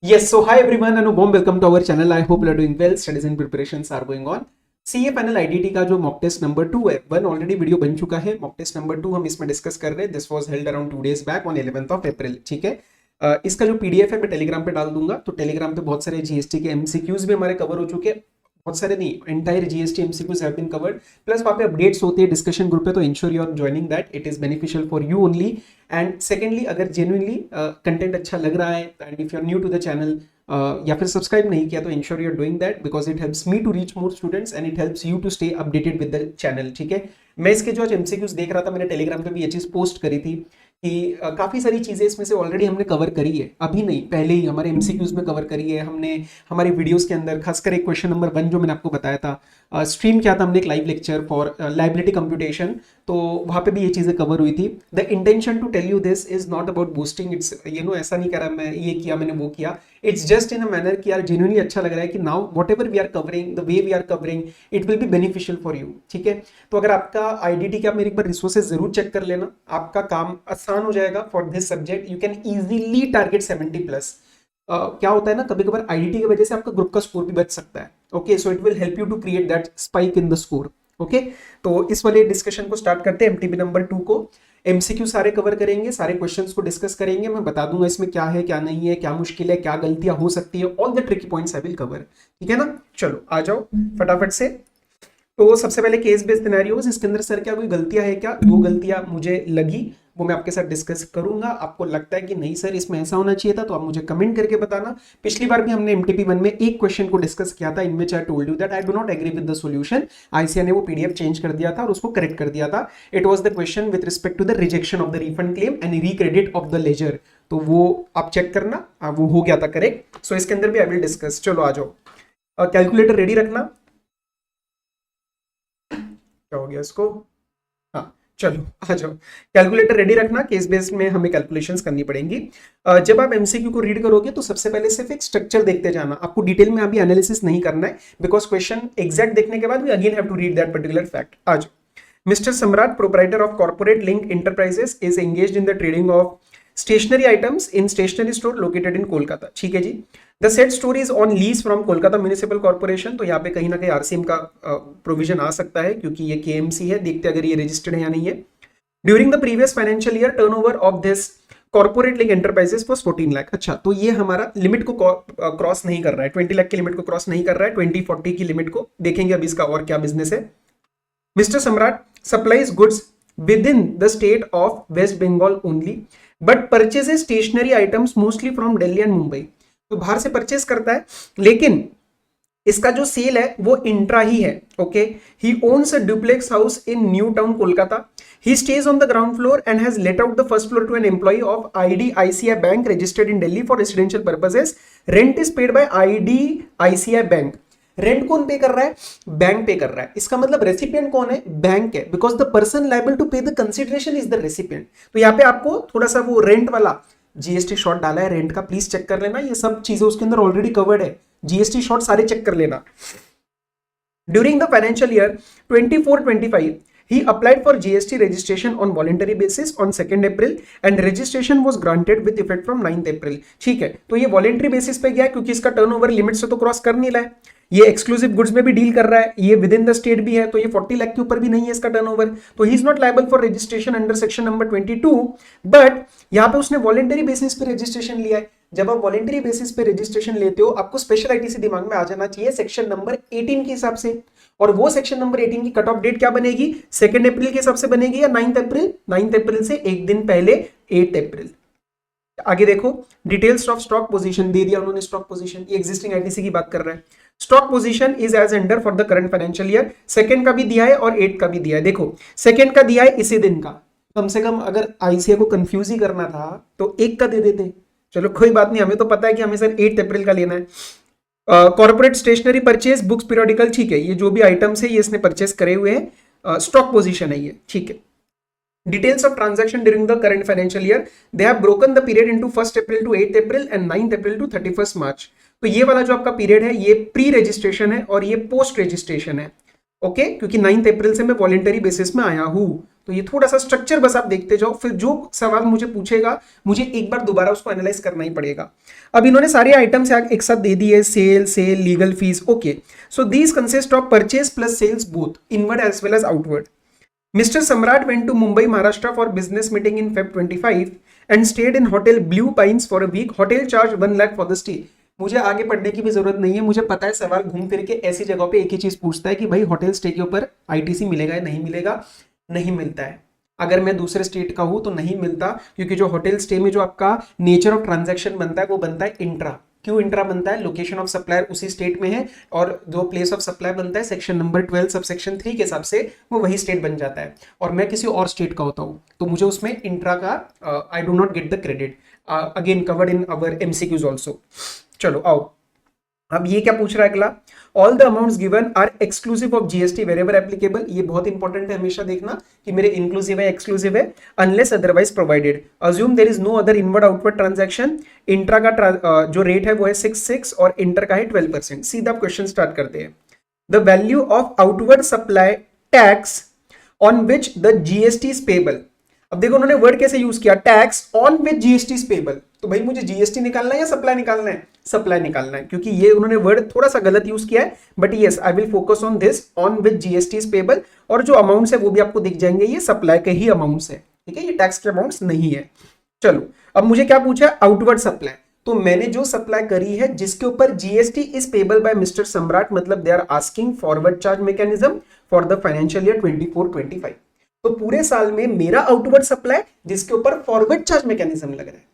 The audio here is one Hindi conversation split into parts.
Yes, so hi everyone and a warm welcome to our channel. I hope you are doing well. Studies and preparations are going on. CA final IDT का जो मॉक टेस्ट नंबर 2 है, वन ऑलरेडी वीडियो बन चुका है. मॉक टेस्ट नंबर 2 हम इसमें डिस्कस कर रहे हैं. This was held around 2 days back on 11th of April. ठीक है. इसका जो पीडीएफ है मैं टेलीग्राम पे डाल दूंगा. तो टेलीग्राम पे बहुत सारे जीएसटी के एमसीक्यूज भी हमारे कवर हो चुके हैं. बहुत सारे नहीं, entire GST MCQs have been covered. Plus वहाँ पे अपडेट्स होते हैं डिस्कशन ग्रुप पे, तो ensure you are joining that. It is beneficial for you only. And secondly, अगर जेन्युइनली कंटेंट अच्छा लग रहा है and if you are new to the channel या फिर सब्सक्राइब नहीं किया, तो ensure you are doing that because it helps me to reach more students and it helps you to stay updated with the channel. ठीक है. मैं इसके जो आज एमसीक्यूज देख रहा था, मैंने टेलीग्राम पे भी ये चीज पोस्ट करी थी कि काफ़ी सारी चीज़ें इसमें से ऑलरेडी हमने कवर करी है. अभी नहीं, पहले ही हमारे एमसीक्यूज में कवर करी है हमने हमारे वीडियोस के अंदर. खासकर एक क्वेश्चन नंबर 1 जो मैंने आपको बताया था, स्ट्रीम क्या था, हमने एक live lecture for liability computation, तो वहाँ पे भी ये चीज़ें कवर हुई थी. The intention to tell you this is not about boosting. It's ऐसा नहीं कह रहा मैं ये किया मैंने वो किया. It's just in a manner कि यार जेन्युइनली अच्छा लग रहा है कि now whatever we are covering, the way we are covering, it will be beneficial for you. ठीक है. तो अगर आपका आईडीटी का, मेरे एक बार रिसोर्सेज जरूर चेक कर लेना, आपका काम आसान हो जाएगा for this subject. You can easily target 70+. क्या होता है ना, कभी कभार आईडीटी की वजह से आपका ग्रुप का स्कोर भी बच सकता है. Okay, so it will help you to create that spike in the score. Okay, तो इस वाले डिस्कशन को स्टार्ट करते हैं. एमटीबी नंबर 2 को एमसीक्यू सारे कवर करेंगे, सारे क्वेश्चंस को डिस्कस करेंगे. मैं बता दूंगा इसमें क्या है, क्या नहीं है, क्या मुश्किल है, क्या गलतियां हो सकती है. All the tricky points I will cover. ठीक है ना. चलो आ जाओ फटाफट से. तो सबसे पहले केस बेस्ड सिनेरियोज. इसके अंदर सर क्या कोई गलतियां है क्या? 2 गलतियां मुझे लगी, वो मैं आपके साथ डिस्कस करूंगा. आपको लगता है कि नहीं सर इसमें ऐसा होना चाहिए था, तो आप मुझे कमेंट करके बताना. पिछली बार भी हमने एमटीपी 1 में एक क्वेश्चन को डिस्कस किया था, in which I told you that I do not agree with the solution. ICR ने वो पीडीएफ चेंज कर दिया था और उसको करेक्ट कर दिया था. It was the question with respect to the rejection of the refund claim and recredit of the ledger. तो वो आप चेक करना, वो हो गया था करेक्ट. सो इसके अंदर भी आई विल डिस्कस. चलो आ जाओ. कैलकुलेटर रेडी रखना. क्या हो गया इसको? हाँ, चलो आ जाओ. कैलकुलेटर रेडी रखना. केस बेस्ड में हमें कैलकुलेशंस करनी पड़ेंगी. जब आप एमसीक्यू को रीड करोगे तो सबसे पहले सिर्फ एक स्ट्रक्चर देखते जाना. आपको डिटेल में अभी एनालिसिस नहीं करना है बिकॉज क्वेश्चन एग्जैक्ट देखने के बाद we again have to read that particular fact. आ जाओ. Mr. Samrat, proprietor of Corporate Link Enterprises, is engaged in the trading of stationery items in stationery store located in Kolkata. ठीक है जी. The said store is on lease from Kolkata Municipal Corporation. तो यहाँ पे कहीं ना कहीं आरसीएम का प्रोविजन आ सकता है क्योंकि ये केएमसी है. देखते अगर ये रजिस्टर्ड है या नहीं है. During the previous financial year turnover of this corporate link enterprises for 14 lakh. अच्छा, तो ये हमारा लिमिट को क्रॉस नहीं कर रहा है, 20 लाख की लिमिट को क्रॉस नहीं कर रहा है, 2040 की लिमिट को. देखेंगे अभी इसका और क्या बिजनेस है. Mr. Samrat supplies goods within the state of West Bengal only, but purchases stationery items mostly from Delhi and Mumbai. तो बाहर से परचेस करता है, लेकिन इसका जो सेल है वो इंट्रा ही है. Okay, he owns a duplex house in New Town, Kolkata. He stays on the ground floor and has let out the first floor to an employee of IDICI Bank registered in Delhi for residential purposes. Rent is paid by IDICI Bank. Rent कौन पे कर रहा है? बैंक पे कर रहा है. इसका मतलब रेसिपिएंट कौन है? बैंक है. Because the person liable to pay the consideration is the recipient. तो यहाँ पे आपको थोड़ा सा वो रेंट वाला जीएसटी शॉर्ट डाला है रेंट का, प्लीज चेक कर लेना. ये सब चीजें उसके अंदर ऑलरेडी कवर्ड है. जीएसटी शॉर्ट सारे चेक कर लेना. During the financial year 24-25 he applied for GST registration on voluntary basis on 2nd April and registration was granted with effect from 9th April. ठीक है, तो ये वॉलेंट्री बेसिस पे गया क्योंकि इसका टर्नओवर लिमिट से तो क्रॉस कर नहीं रहा है. ये एक्सक्लूसिव गुड्स में भी डील कर रहा है, ये विद इन द स्टेट भी है, तो ये 40 लाख के ऊपर भी नहीं है इसका टर्नओवर. तो he is not liable for registration under section number 22. But यहाँ पे उसने वॉलेंटरी बेसिस पे रजिस्ट्रेशन लिया है. जब आप वॉलेंटरी बेसिस पे रजिस्ट्रेशन लेते हो, आपको स्पेशल आईटीसी दिमाग में आ जाना चाहिए सेक्शन नंबर 18 के हिसाब से. और वो सेक्शन नंबर 18 की कट ऑफ डेट क्या बनेगी? 2 अप्रैल के हिसाब से बनेगी या 9 अप्रैल? 9 अप्रैल से एक दिन पहले 8 अप्रैल. आगे देखो, डिटेल्स ऑफ स्टॉक पोजीशन दे दिया उन्होंने. स्टॉक पोजीशन ये एग्जिस्टिंग आईटीसी की बात कर रहा है. Stock position is as under for the current financial year. Second का भी दिया है और 8 का भी दिया है. देखो, सेकंड का दिया है इसी दिन का. कम से कम अगर आईसीआई को कंफ्यूज ही करना था तो 1 का दे देते. चलो कोई बात नहीं, हमें तो पता है कि हमें सर 8 अप्रैल का लेना है. Corporate stationery purchase, books, periodical, ठीक है, ये जो भी आइटम्स है ये इसने परचेस करे हुए हैं. स्टॉक पोजीशन है ये. ठीक है. Details of transaction during the current financial year. They have broken the period into 1st April to 8th April and 9th April to 31st March. तो ये वाला जो आपका पीरियड है ये प्री रजिस्ट्रेशन है और ये पोस्ट रजिस्ट्रेशन है. ओके, क्योंकि 9 अप्रैल से मैं वॉलेंटरी बेसिस में आया हूं। तो ये थोड़ा सा स्ट्रक्चर बस आप देखते जाओ, फिर जो सवाल मुझे पूछेगा मुझे एक बार दोबारा उसको एनालाइज करना ही पड़ेगा। अब इन्होंने सारे आइटम्स एक साथ दे दिए, sale legal fees. Okay, so these consist of purchase plus sales both inward as well as outward. Mr. Samrat went to Mumbai, Maharashtra for business meeting in Feb 25 and stayed in hotel Blue Pines for a week. Hotel charge 1 lakh for the stay. मुझे आगे पढ़ने की भी जरूरत नहीं है, मुझे पता है सवाल घूम फिर के ऐसी जगह पे एक ही चीज पूछता है कि भाई होटल स्टे के ऊपर आईटीसी मिलेगा या नहीं मिलेगा। नहीं मिलता है। अगर मैं दूसरे स्टेट का हूं तो नहीं मिलता, क्योंकि जो होटल स्टे में जो आपका नेचर ऑफ ट्रांजैक्शन बनता है वो बनता है इंट्रा। क्यों इंट्रा बनता है? लोकेशन ऑफ सप्लायर उसी स्टेट में है और जो प्लेस ऑफ सप्लाई बनता है सेक्शन नंबर 12 सब सेक्शन 3 के हिसाब से वो वही स्टेट बन जाता है, और मैं किसी और स्टेट का होता हूँ तो मुझे उसमें इंट्रा का I do not get the credit. Again covered in our MCQs also. चलो आओ, अब ये क्या पूछ रहा है अगला, all the amounts given are exclusive of GST wherever applicable. ये बहुत इंपॉर्टेंट है, हमेशा देखना कि मेरे इंक्लूसिव है एक्सक्लूसिव है, unless otherwise provided. Assume there is no other inward outward transaction. Intra का जो रेट है वो है 6 और इंटर का है 12%। सीधा क्वेश्चन स्टार्ट करते हैं। The value of outward supply tax on which the GST is payable. अब देखो उन्होंने वर्ड कैसे यूज किया, tax on which GST is payable. तो भाई मुझे जीएसटी निकालना है या सप्लाई निकालना है? सप्लाई निकालना है, क्योंकि ये उन्होंने वर्ड थोड़ा सा गलत यूज किया है, but yes I will focus on this, on which GST is payable. और जो अमाउंट्स है वो भी आपको दिख जाएंगे, ये सप्लाई के ही अमाउंट्स है, ठीक है, ये टैक्स के अमाउंट्स नहीं है। चलो अब मुझे क्या पूछा है, आउटवर्ड सप्लाई। तो मैंने जो सप्लाई करी है जिसके ऊपर GST is payable by mister Samrat, मतलब they are asking forward charge mechanism for the financial year 24-25। तो पूरे साल में मेरा आउटवर्ड सप्लाई जिसके ऊपर फॉरवर्ड चार्ज मैकेनिज्म लग रहा है,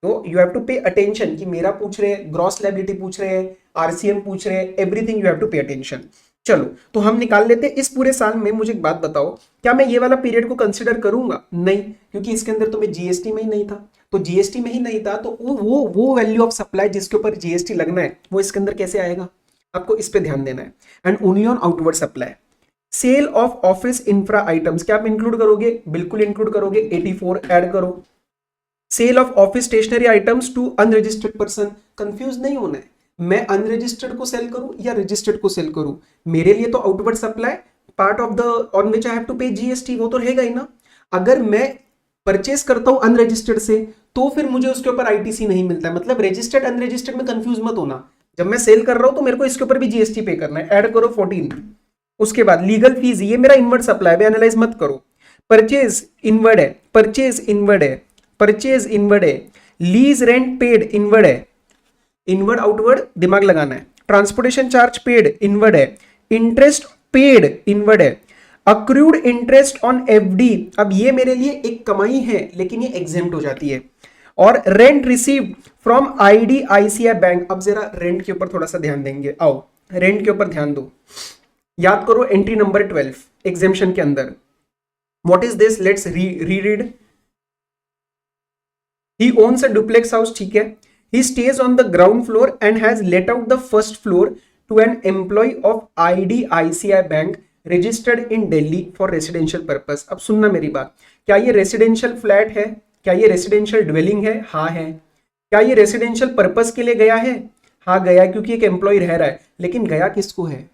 तो you have to pay attention कि मेरा पूछ रहे हैं, ग्रॉस लायबिलिटी पूछ रहे हैं, आरसीएम पूछ रहे हैं, everything you have to pay attention. चलो तो हम निकाल लेते हैं। इस पूरे साल में मुझे एक बात बताओ, क्या मैं ये वाला पीरियड को कंसिडर करूंगा? नहीं, क्योंकि इसके अंदर तो मैं जीएसटी में ही नहीं था। तो जीएसटी में ही नहीं था तो वो वैल्यू ऑफ सप्लाई जिसके ऊपर जीएसटी लगना है वो इसके अंदर कैसे आएगा? आपको इस पे ध्यान देना है। And only on outward supply. Sale of office infra items क्या आप इंक्लूड करोगे? बिल्कुल इंक्लूड करोगे, 84 ऐड करो। Sale of office stationery items to unregistered person. Confuse नहीं होना है, मैं अनरजिस्टर्ड को सेल करूं या रजिस्टर्ड को सेल करूं, मेरे लिए तो outward supply part of the on which I have to pay GST वो तो रहेगा ही ना। अगर मैं परचेस करता हूं अनरजिस्टर्ड से तो फिर मुझे उसके ऊपर आईटीसी नहीं मिलता है, मतलब रजिस्टर्ड अनरजिस्टर्ड में कंफ्यूज मत होना। जब मैं सेल कर रहा हूं तो मेरे को इसके ऊपर भी जीएसटी पे करना है, ऐड करो 14। उसके बाद लीगल फीस, ये मेरा इनवर्ड सप्लाई है, एनालाइज मत करो। परचेज इनवर्ड है, परचेज इनवर्ड है, परचेज इनवर्ड है, लीज रेंट पेड इनवर्ड है, इनवर्ड आउटवर्ड दिमाग लगाना है। ट्रांसपोर्टेशन चार्ज पेड इनवर्ड है, इंटरेस्ट पेड इनवर्ड है, अक्रूड इंटरेस्ट ऑन एफडी, अब ये मेरे लिए एक कमाई है लेकिन ये एग्जेम्प्ट हो जाती है। और रेंट रिसीव्ड फ्रॉम आईडीआईसीआई बैंक। अब जरा रेंट के ऊपर थोड़ा सा ध्यान देंगे, आओ रेंट के ऊपर ध्यान दो। याद करो एंट्री नंबर 12 एग्जेम्पशन के अंदर, what is this, let's read. He owns a duplex house, ठीक है। He stays on the ground floor and has let out the first floor to an employee of IDICI Bank registered in Delhi for residential purpose। अब सुनना मेरी बात, क्या ये रेसिडेंशियल फ्लैट है? क्या ये रेसिडेंशियल ड्वेलिंग है? हाँ है। क्या ये रेसिडेंशियल पर्पस के लिए गया है? हाँ गया है, क्योंकि एक एम्प्लॉय रह रहा है। लेकिन गया किसको है?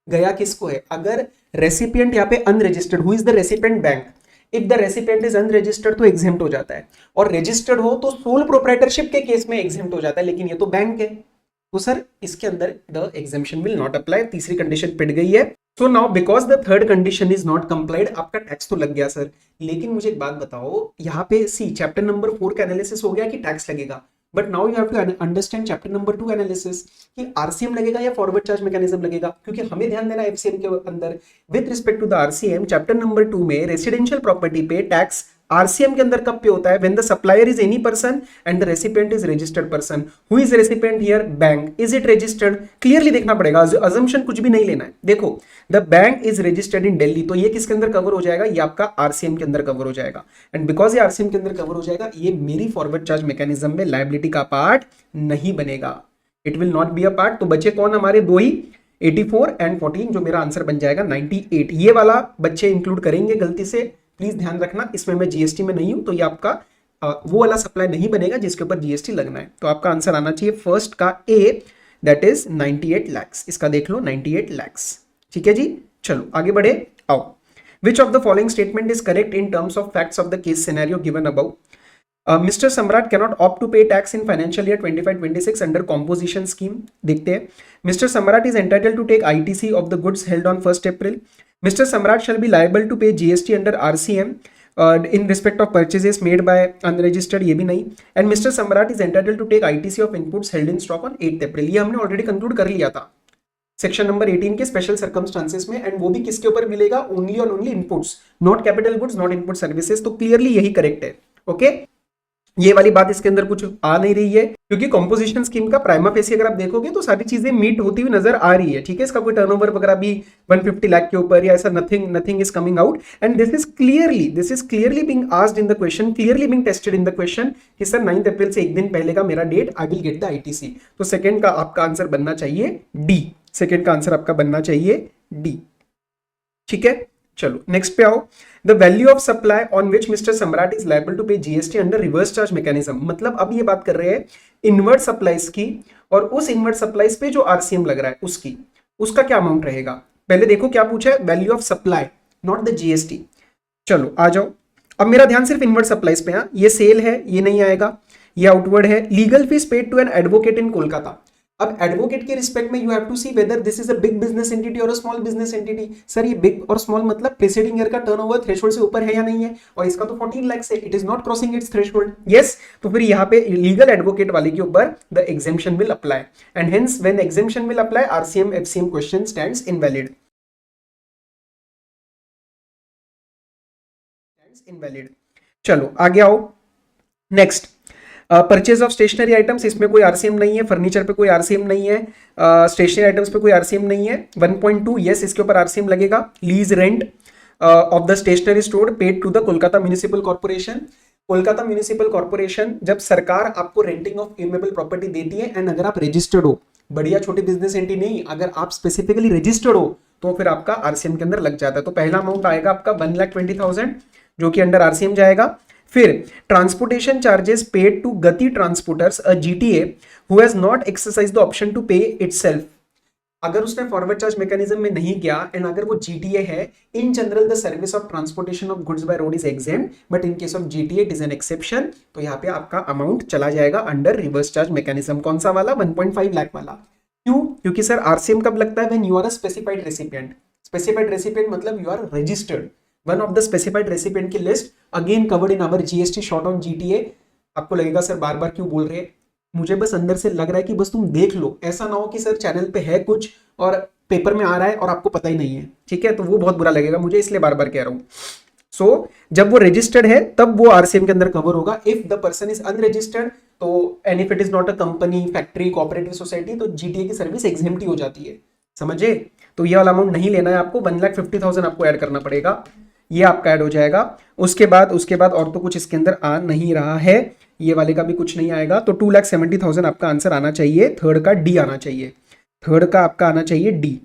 गया किसको है? अगर रेसिपिएंट यहाँ पे unregistered, who is the recipient? Bank. If the recipient is unregistered तो एग्जेम्प्ट हो जाता है, और रजिस्टर्ड हो तो सोल प्रोप्राइटरशिप के केस में एग्जेम्प्ट हो जाता है, लेकिन ये तो बैंक है, तो सर इसके अंदर the exemption will not apply. तीसरी कंडीशन पिट गई है। So now because the third condition is not complied, आपका टैक्स तो लग गया सर। लेकिन मुझे एक बात बताओ, यहाँ पे सी चैप्टर नंबर 4 का एनालिसिस हो गया कि टैक्स लगेगा, but now you have to understand chapter number 2 analysis कि आरसीएम लगेगा या फॉरवर्ड चार्ज मैकेनिज्म लगेगा, क्योंकि हमें ध्यान देना है एफसीएम के अंदर with respect to the RCM. Chapter number 2 में रेसिडेंशियल प्रॉपर्टी पे टैक्स आरसीएम के अंदर कब पे होता है? When the supplier is any person and the recipient is registered person. Who is recipient here? Bank. Is it registered? Clearly देखना पड़ेगा, अजम्पशन कुछ भी नहीं लेना है। देखो the bank is registered in Delhi, तो ये किसके अंदर कवर हो जाएगा? ये आपका आरसीएम के अंदर कवर हो जाएगा। एंड बिकॉज ये आरसीएम के अंदर कवर हो जाएगा, ये मेरी फॉरवर्ड चार्ज मैकेनिज्म में लायबिलिटी का पार्ट नहीं बनेगा, it will not be a part. तो बचे कौन हमारे? दो ही, 84 एंड 14, जो मेरा आंसर बन जाएगा 98। ये वाला बच्चे इंक्लूड करेंगे गलती से, प्लीज ध्यान रखना। इसमें मैं जीएसटी में नहीं हूं तो ये आपका वो वाला सप्लाई नहीं बनेगा जिसके ऊपर जीएसटी लगना है। तो आपका आंसर आना चाहिए फर्स्ट का ए, दैट इज 98 lakhs। इसका देख लो 98 lakhs, ठीक है जी। चलो आगे बढ़े, आओ। विच of the following statement is correct in terms of facts of the case scenario given above? Mr. Samrat cannot opt to pay tax in financial year 25-26 under composition scheme. देखते हैं। Mr. Samrat is entitled to take ITC of the goods held on 1st April. Mr. Samrat shall be liable to pay GST under RCM in respect of purchases made by unregistered, ये भी नहीं। And Mr. Samrat is entitled to take ITC of inputs held in stock on 8th April. ये हमने ऑलरेडी कंक्लूड कर लिया था सेक्शन नंबर 18 के स्पेशल सर्कमस्टांसेस में, एंड वो भी किसके ऊपर मिलेगा? ओनली और only inputs, not capital goods, not input services. तो क्लियरली यही करेक्ट है। ओके, ये वाली बात इसके अंदर कुछ आ नहीं रही है, क्योंकि कॉम्पोजिशन स्कीम का प्राइमा फेसी अगर आप देखोगे तो सारी चीजें मीट होती हुई नजर आ रही है। ठीक है, इसका कोई टर्नओवर वगैरह भी 150 लाख के ऊपर या ऐसा nothing is coming out, and this is clearly being asked in the question, clearly being tested in the question कि सर 9 अप्रैल से एक दिन पहले का मेरा date, I will get the ITC. तो सेकंड का आपका आंसर बनना चाहिए डी, सेकंड का आंसर आपका बनना चाहिए डी। ठीक है, चलो नेक्स्ट पे आओ। The value of supply on which mister सम्राट is liable to pay GST under reverse charge mechanism. मतलब अब ये बात कर रहे हैं इनवर्ट सप्लाईज की, और उस इनवर्ट सप्लाईज पे जो आरसीएम लग रहा है उसका क्या अमाउंट रहेगा। पहले देखो क्या पूछा है, value of supply, not the GST. चलो आ जाओ, अब मेरा ध्यान सिर्फ इनवर्ट सप्लाईज पे। ये सेल है, ये नहीं आएगा, ये आउटवर्ड है। Legal fees paid to an advocate in Kolkata. अब एडवोकेट के रिस्पेक्ट में you have to see whether this is a big business entity और a small business entity. Sir ये बिग और स्मॉल मतलब प्रीसीडिंग ईयर का टर्नओवर थ्रेशोल्ड से ऊपर है या नहीं है, और इसका तो 14 लाख से it is not crossing its threshold. Yes, तो फिर यहाँ पे लीगल एडवोकेट वाले के ऊपर the exemption will apply, and hence when exemption will apply RCM FCM question stands invalid. चलो आगे आओ। Next, purchase of stationery items, इसमें कोई आरसीएम नहीं है। फर्नीचर पे कोई आरसीएम नहीं है, स्टेशनरी आइटम्स पे कोई आरसीएम नहीं है। 1.2 यस, इसके ऊपर आरसीएम लगेगा। Lease rent of the stationery store paid to the Kolkata municipal corporation. Kolkata municipal corporation, जब सरकार आपको रेंटिंग ऑफ इमेबल प्रॉपर्टी देती है, एंड अगर आप रजिस्टर्ड हो, बढ़िया छोटी बिजनेस एंटिटी नहीं, अगर आप स्पेसिफिकली रजिस्टर्ड हो तो फिर आपका आरसीएम के अंदर लग जाता है। तो पहला अमाउंट आएगा आपका 1,20,000 जो कि अंडर आरसीएम जाएगा। फिर transportation charges paid to Gati transporters a GTA who has not exercise the option to pay itself. अगर उसने फॉरवर्ड चार्ज मैकेनिज्म में नहीं गया, एंड अगर वो जीटीए है, in general the service of transportation of goods by road is exempt, but in case of GTA it is an exception. तो यहाँ पे आपका अमाउंट चला जाएगा अंडर रिवर्स चार्ज मैकेनिज्म। कौन सा वाला? 1.5 लाख वाला। क्यों? क्योंकि सर आरसीएम कब लगता है? When you are a specified recipient. Specified recipient मतलब you are registered, one of the specified recipient की list again covered in our GST short on GTA. आपको लगेगा सर बार बार क्यों बोल रहे हैं, मुझे बस अंदर से लग रहा है कि बस तुम देख लो, ऐसा ना हो कि सर चैनल पे है कुछ और पेपर में आ रहा है और आपको पता ही नहीं है। ठीक है, तो वो बहुत बुरा लगेगा मुझे, इसलिए बार बार कह रहा हूँ। सो जब वो रजिस्टर्ड है तब वो आरसीएम के अंदर कवर होगा। If the person is unregistered, तो and if it is not a company, factory, cooperative society, तो जीटीए की सर्विस एग्जेम्प्ट हो जाती है। समझे? तो ये वाला अमाउंट नहीं लेना है आपको, 1,50,000 आपको ऐड करना पड़ेगा, ये आपका ऐड हो जाएगा। उसके बाद और तो कुछ इसके अंदर आ नहीं रहा है, ये वाले का भी कुछ नहीं आएगा। तो 2,70,000 आपका आंसर आना चाहिए, थर्ड का डी आना चाहिए, थर्ड का आपका आना चाहिए डी।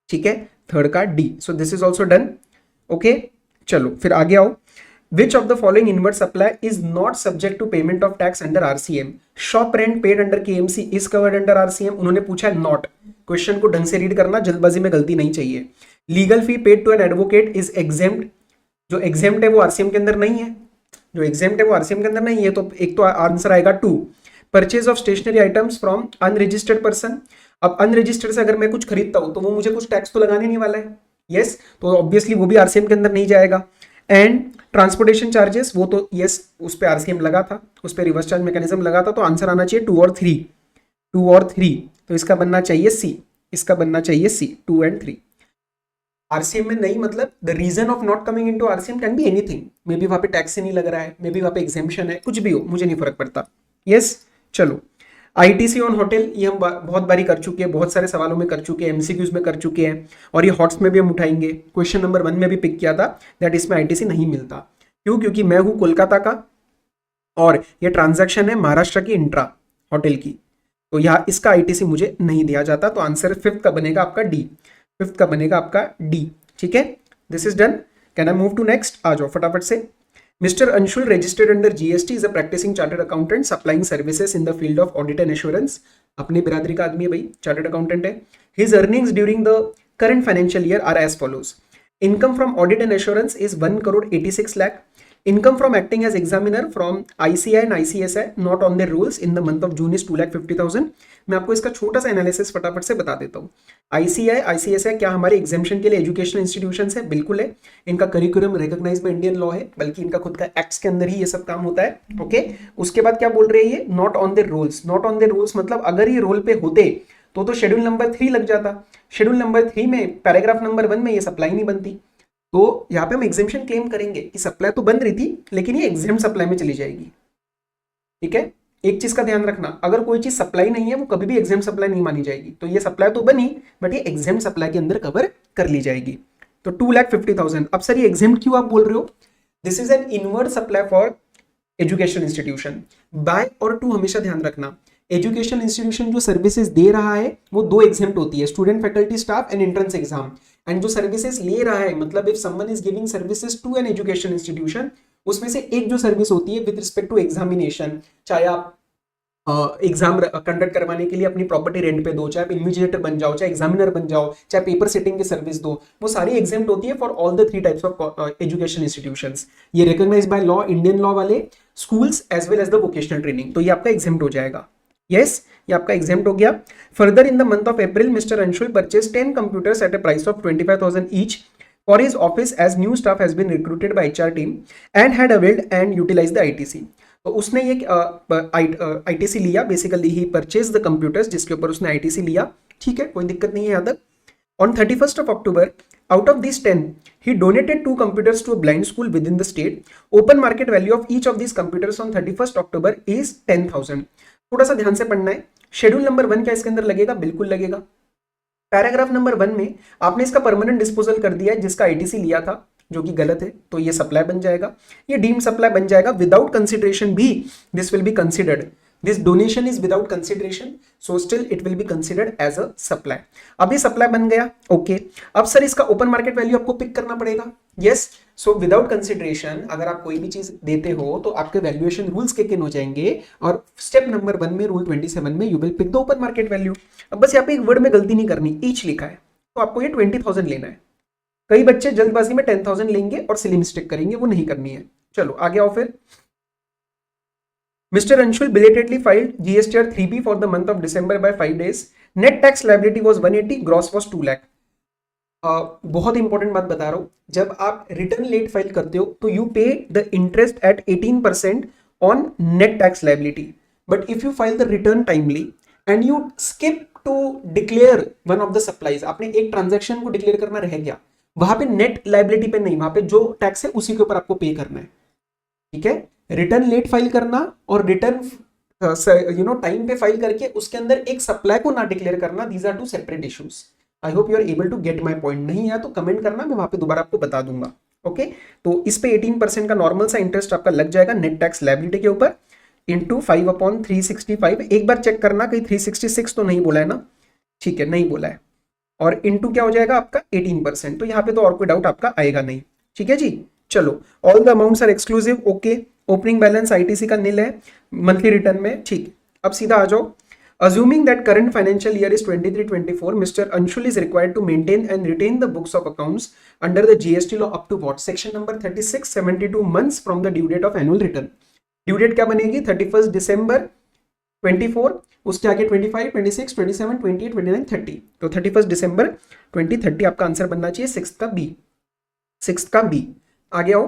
ठीक है, थर्ड का D. So this is also done. Okay, चलो फिर आगे आओ। Which of the following inward supply is not subject to payment of tax under RCM? Shop rent paid under KMC is covered under RCM. उन्होंने पूछा है not। क्वेश्चन को ढंग से रीड करना, जल्दबाजी में गलती नहीं चाहिए। Legal fee paid to an advocate is exempt. जो एग्जेम्प्ट है वो आरसीएम के अंदर नहीं है, जो एग्जेम्प्ट है वो आरसीएम के अंदर नहीं है, तो एक तो आंसर आएगा 2। Purchase of stationery items from unregistered person. अब अनरजिस्टर्ड से अगर मैं कुछ खरीदता हूं तो वो मुझे कुछ टैक्स तो लगाने नहीं वाला है। यस, तो ऑब्वियसली वो भी आरसीएम के अंदर नहीं जाएगा। एंड ट्रांसपोर्टेशन चार्जेस, वो तो यस उस पर आरसीएम लगा था, उस पर रिवर्स चार्ज मैकेनिज्म लगा था, तो आंसर आना चाहिए 2 और 3, 2 और 3। तो इसका बनना चाहिए सी, इसका बनना चाहिए सी, 2 एंड 3। आरसीएम में नहीं, मतलब the reason of not coming into RCM can be anything. May be वहां पे टैक्स ही नहीं लग रहा है, मे बी वहां पे एग्जेम्पशन है, कुछ भी हो, मुझे नहीं फर्क पड़ता। यस, चलो आईटीसी ऑन होटल, ये हम बहुत बारी कर चुके हैं, बहुत सारे सवालों में कर चुके हैं, एमसीक्यूज में कर चुके हैं, और ये हॉट्स में भी हम उठाएंगे। क्वेश्चन नंबर 1 में भी पिक किया था दैट इसमें आईटीसी नहीं मिलता। क्यों? क्योंकि मैं हूं कोलकाता का और ये ट्रांजैक्शन है महाराष्ट्र की इंट्रा होटल की, तो यहाँ इसका आईटीसी मुझे नहीं दिया जाता। तो आंसर 5th का बनेगा आपका डी, 5th का बनेगा आपका डी। ठीक है, this is done. Can I move to next? आ जाओ फटाफट से। Mr. Anshul registered under GST is a practicing chartered accountant supplying services in the field of audit and assurance. अपनी बिरादरी का आदमी है भाई, चार्टर्ड अकाउंटेंट है। His earnings during the current financial year are as follows. Income from audit and assurance is 1 crore 86 lakh. Income from acting as examiner from ICI and ICSI not on their rules in the month of June is 2,50,000. मैं आपको इसका छोटा सा एनालिसिस फटाफट से बता देता हूँ. ICI, ICSI क्या हमारे एग्जामिशन के लिए एजुकेशनल इंस्टीट्यूशंस है? बिल्कुल है. इनका curriculum recognize by Indian law है, बल्कि इनका खुद का एक्ट्स के अंदर ही ये सब काम होता है. ओके, उसके बाद क्या बोल रहे हैं ये? Not on their rules. Not on their rules मतलब अगर ये रोल पे होते तो शेड्यूल नंबर 3 लग जाता. शेड्यूल नंबर 3 में पैराग्राफ नंबर 1 में ये सप्लाई नहीं बनती, तो यहाँ पे हम एग्जेम्पशन क्लेम करेंगे कि सप्लाई तो बन रही थी लेकिन ये एग्जाम सप्लाई में चली जाएगी. ठीक है, एक चीज का ध्यान रखना, अगर कोई चीज सप्लाई नहीं है वो कभी भी एग्जाम सप्लाई नहीं मानी जाएगी. तो ये सप्लाई तो बनी बट ये एग्जाम सप्लाई के अंदर कवर कर ली जाएगी. तो 2,50,000. अब सर ये एग्जाम क्यों आप बोल रहे हो? This is an inward supply for education institution. By और टू हमेशा ध्यान रखना, एजुकेशन इंस्टीट्यूशन जो सर्विसेज दे रहा है वो 2 एग्जाम होती है, student faculty staff and entrance exam. And जो सर्विसेज ले रहा है मतलब if someone is giving services to an education institution, उसमें से एक जो सर्विस होती है विद रिस्पेक्ट टू एग्जामिनेशन, चाहे आप एग्जाम कंडक्ट करवाने के लिए अपनी प्रॉपर्टी रेंट पे दो, चाहे आप इन्विजिलेटर बन जाओ, चाहे एग्जामिनर बन जाओ, चाहे पेपर सेटिंग की सर्विस दो, वो सारी एग्जाम्प्ट होती है for all the 3 types of education institutions. ये recognise by law, Indian law वाले schools as well as the vocational training. तो ये आपका एग्जाम्प्ट हो जाएगा. यस, ये आपका एग्जाम्प्ट हो गया. Further in the month of April mister Anshul purchase 10 computers at a price of 25,000 each for his office as new staff has been recruited by HR team and had availed and utilized the ITC. तो उसने ये ITC लिया, basically he purchase the computers जिसके ऊपर उसने ITC लिया. ठीक है, कोई दिक्कत नहीं है यहाँ तक. On 31st of October, out of these 10, he donated 2 computers to a blind school within the state. Open market value of each of these computers on 31st October is 10,000. थोड़ा सा ध्यान से पढ़ना है. शेड्यूल नंबर 1 क्या इसके अंदर लगेगा? बिल्कुल लगेगा. पैराग्राफ नंबर 1 में आपने इसका परमानेंट डिस्पोजल कर दिया है जिसका आईटीसी लिया था, जो कि गलत है, तो ये सप्लाई बन जाएगा, ये डीम सप्लाई बन जाएगा. विदाउट कंसिडरेशन भी this will be considered. This donation is without consideration, so still it will be considered as a supply. अब ये सप्लाई बन गया. ओके, अब सर इसका ओपन मार्केट वैल्यू आपको पिक करना पड़ेगा. यस, सो विदाउट कंसिडरेशन अगर आप कोई भी चीज देते हो तो आपके वैल्यूएशन रूल्स के किन हो जाएंगे, और स्टेप नंबर 1 में रूल 27 में you will pick the open market value. अब बस यहाँ पे एक वर्ड में गलती नहीं करनी, ईच लिखा है तो आपको ये 20,000 लेना है. कई बच्चे जल्दबाजी में 10,000 लेंगे और सिली मिस्टेक करेंगे, वो नहीं करनी है. चलो आगे आओ फिर. Mr. Anshul belatedly filed GSTR 3B for the month of December by 5 days. Net tax liability was 180, gross was 2 lakh. बहुत इंपॉर्टेंट बात बता रहा हूं, जब आप रिटर्न लेट फाइल करते हो तो you pay the interest at 18% on net tax liability. But if you file the return timely and you skip to declare one of the supplies, आपने एक ट्रांजेक्शन को डिक्लेयर करना रह गया, वहां पे नेट लाइबिलिटी पे नहीं, वहां पे जो टैक्स है उसी के ऊपर आपको पे करना है. ठीक है, रिटर्न लेट फाइल करना और रिटर्न टाइम पे फाइल करके उसके अंदर एक सप्लाई को ना डिक्लेयर करना, these are 2 separate issues. I hope you are able to get my point. नहीं है तो कमेंट करना, मैं वहां पे दोबारा आपको बता दूंगा. ओके, तो इस पे 18% का नॉर्मल सा इंटरेस्ट आपका लग जाएगा नेट टैक्स लायबिलिटी के ऊपर, इंटू 5/365. एक बार चेक करना कहीं 366 तो नहीं बोला है ना? ठीक है, नहीं बोला है. और इंटू क्या हो जाएगा आपका 18%. तो यहाँ पे तो और कोई डाउट आपका आएगा नहीं. ठीक है जी, चलो. All the amounts are exclusive. Okay, opening balance ITC का नील है मंथली रिटर्न में. ठीक, अब सीधा आ जाओ. Assuming that current financial year is 23-24, Mr. Anshul is required to maintain and retain the books of accounts under the GST law up to what? Section number 36, 72 months from the due date of annual return. Due date क्या बनेगी? 31st December 24, उसके आगे 25, 26, 27, 28, 29, 30. तो 31st December 2030 आपका आंसर बनना चाहिए 6th का बी. 6th का बी. आगे आओ.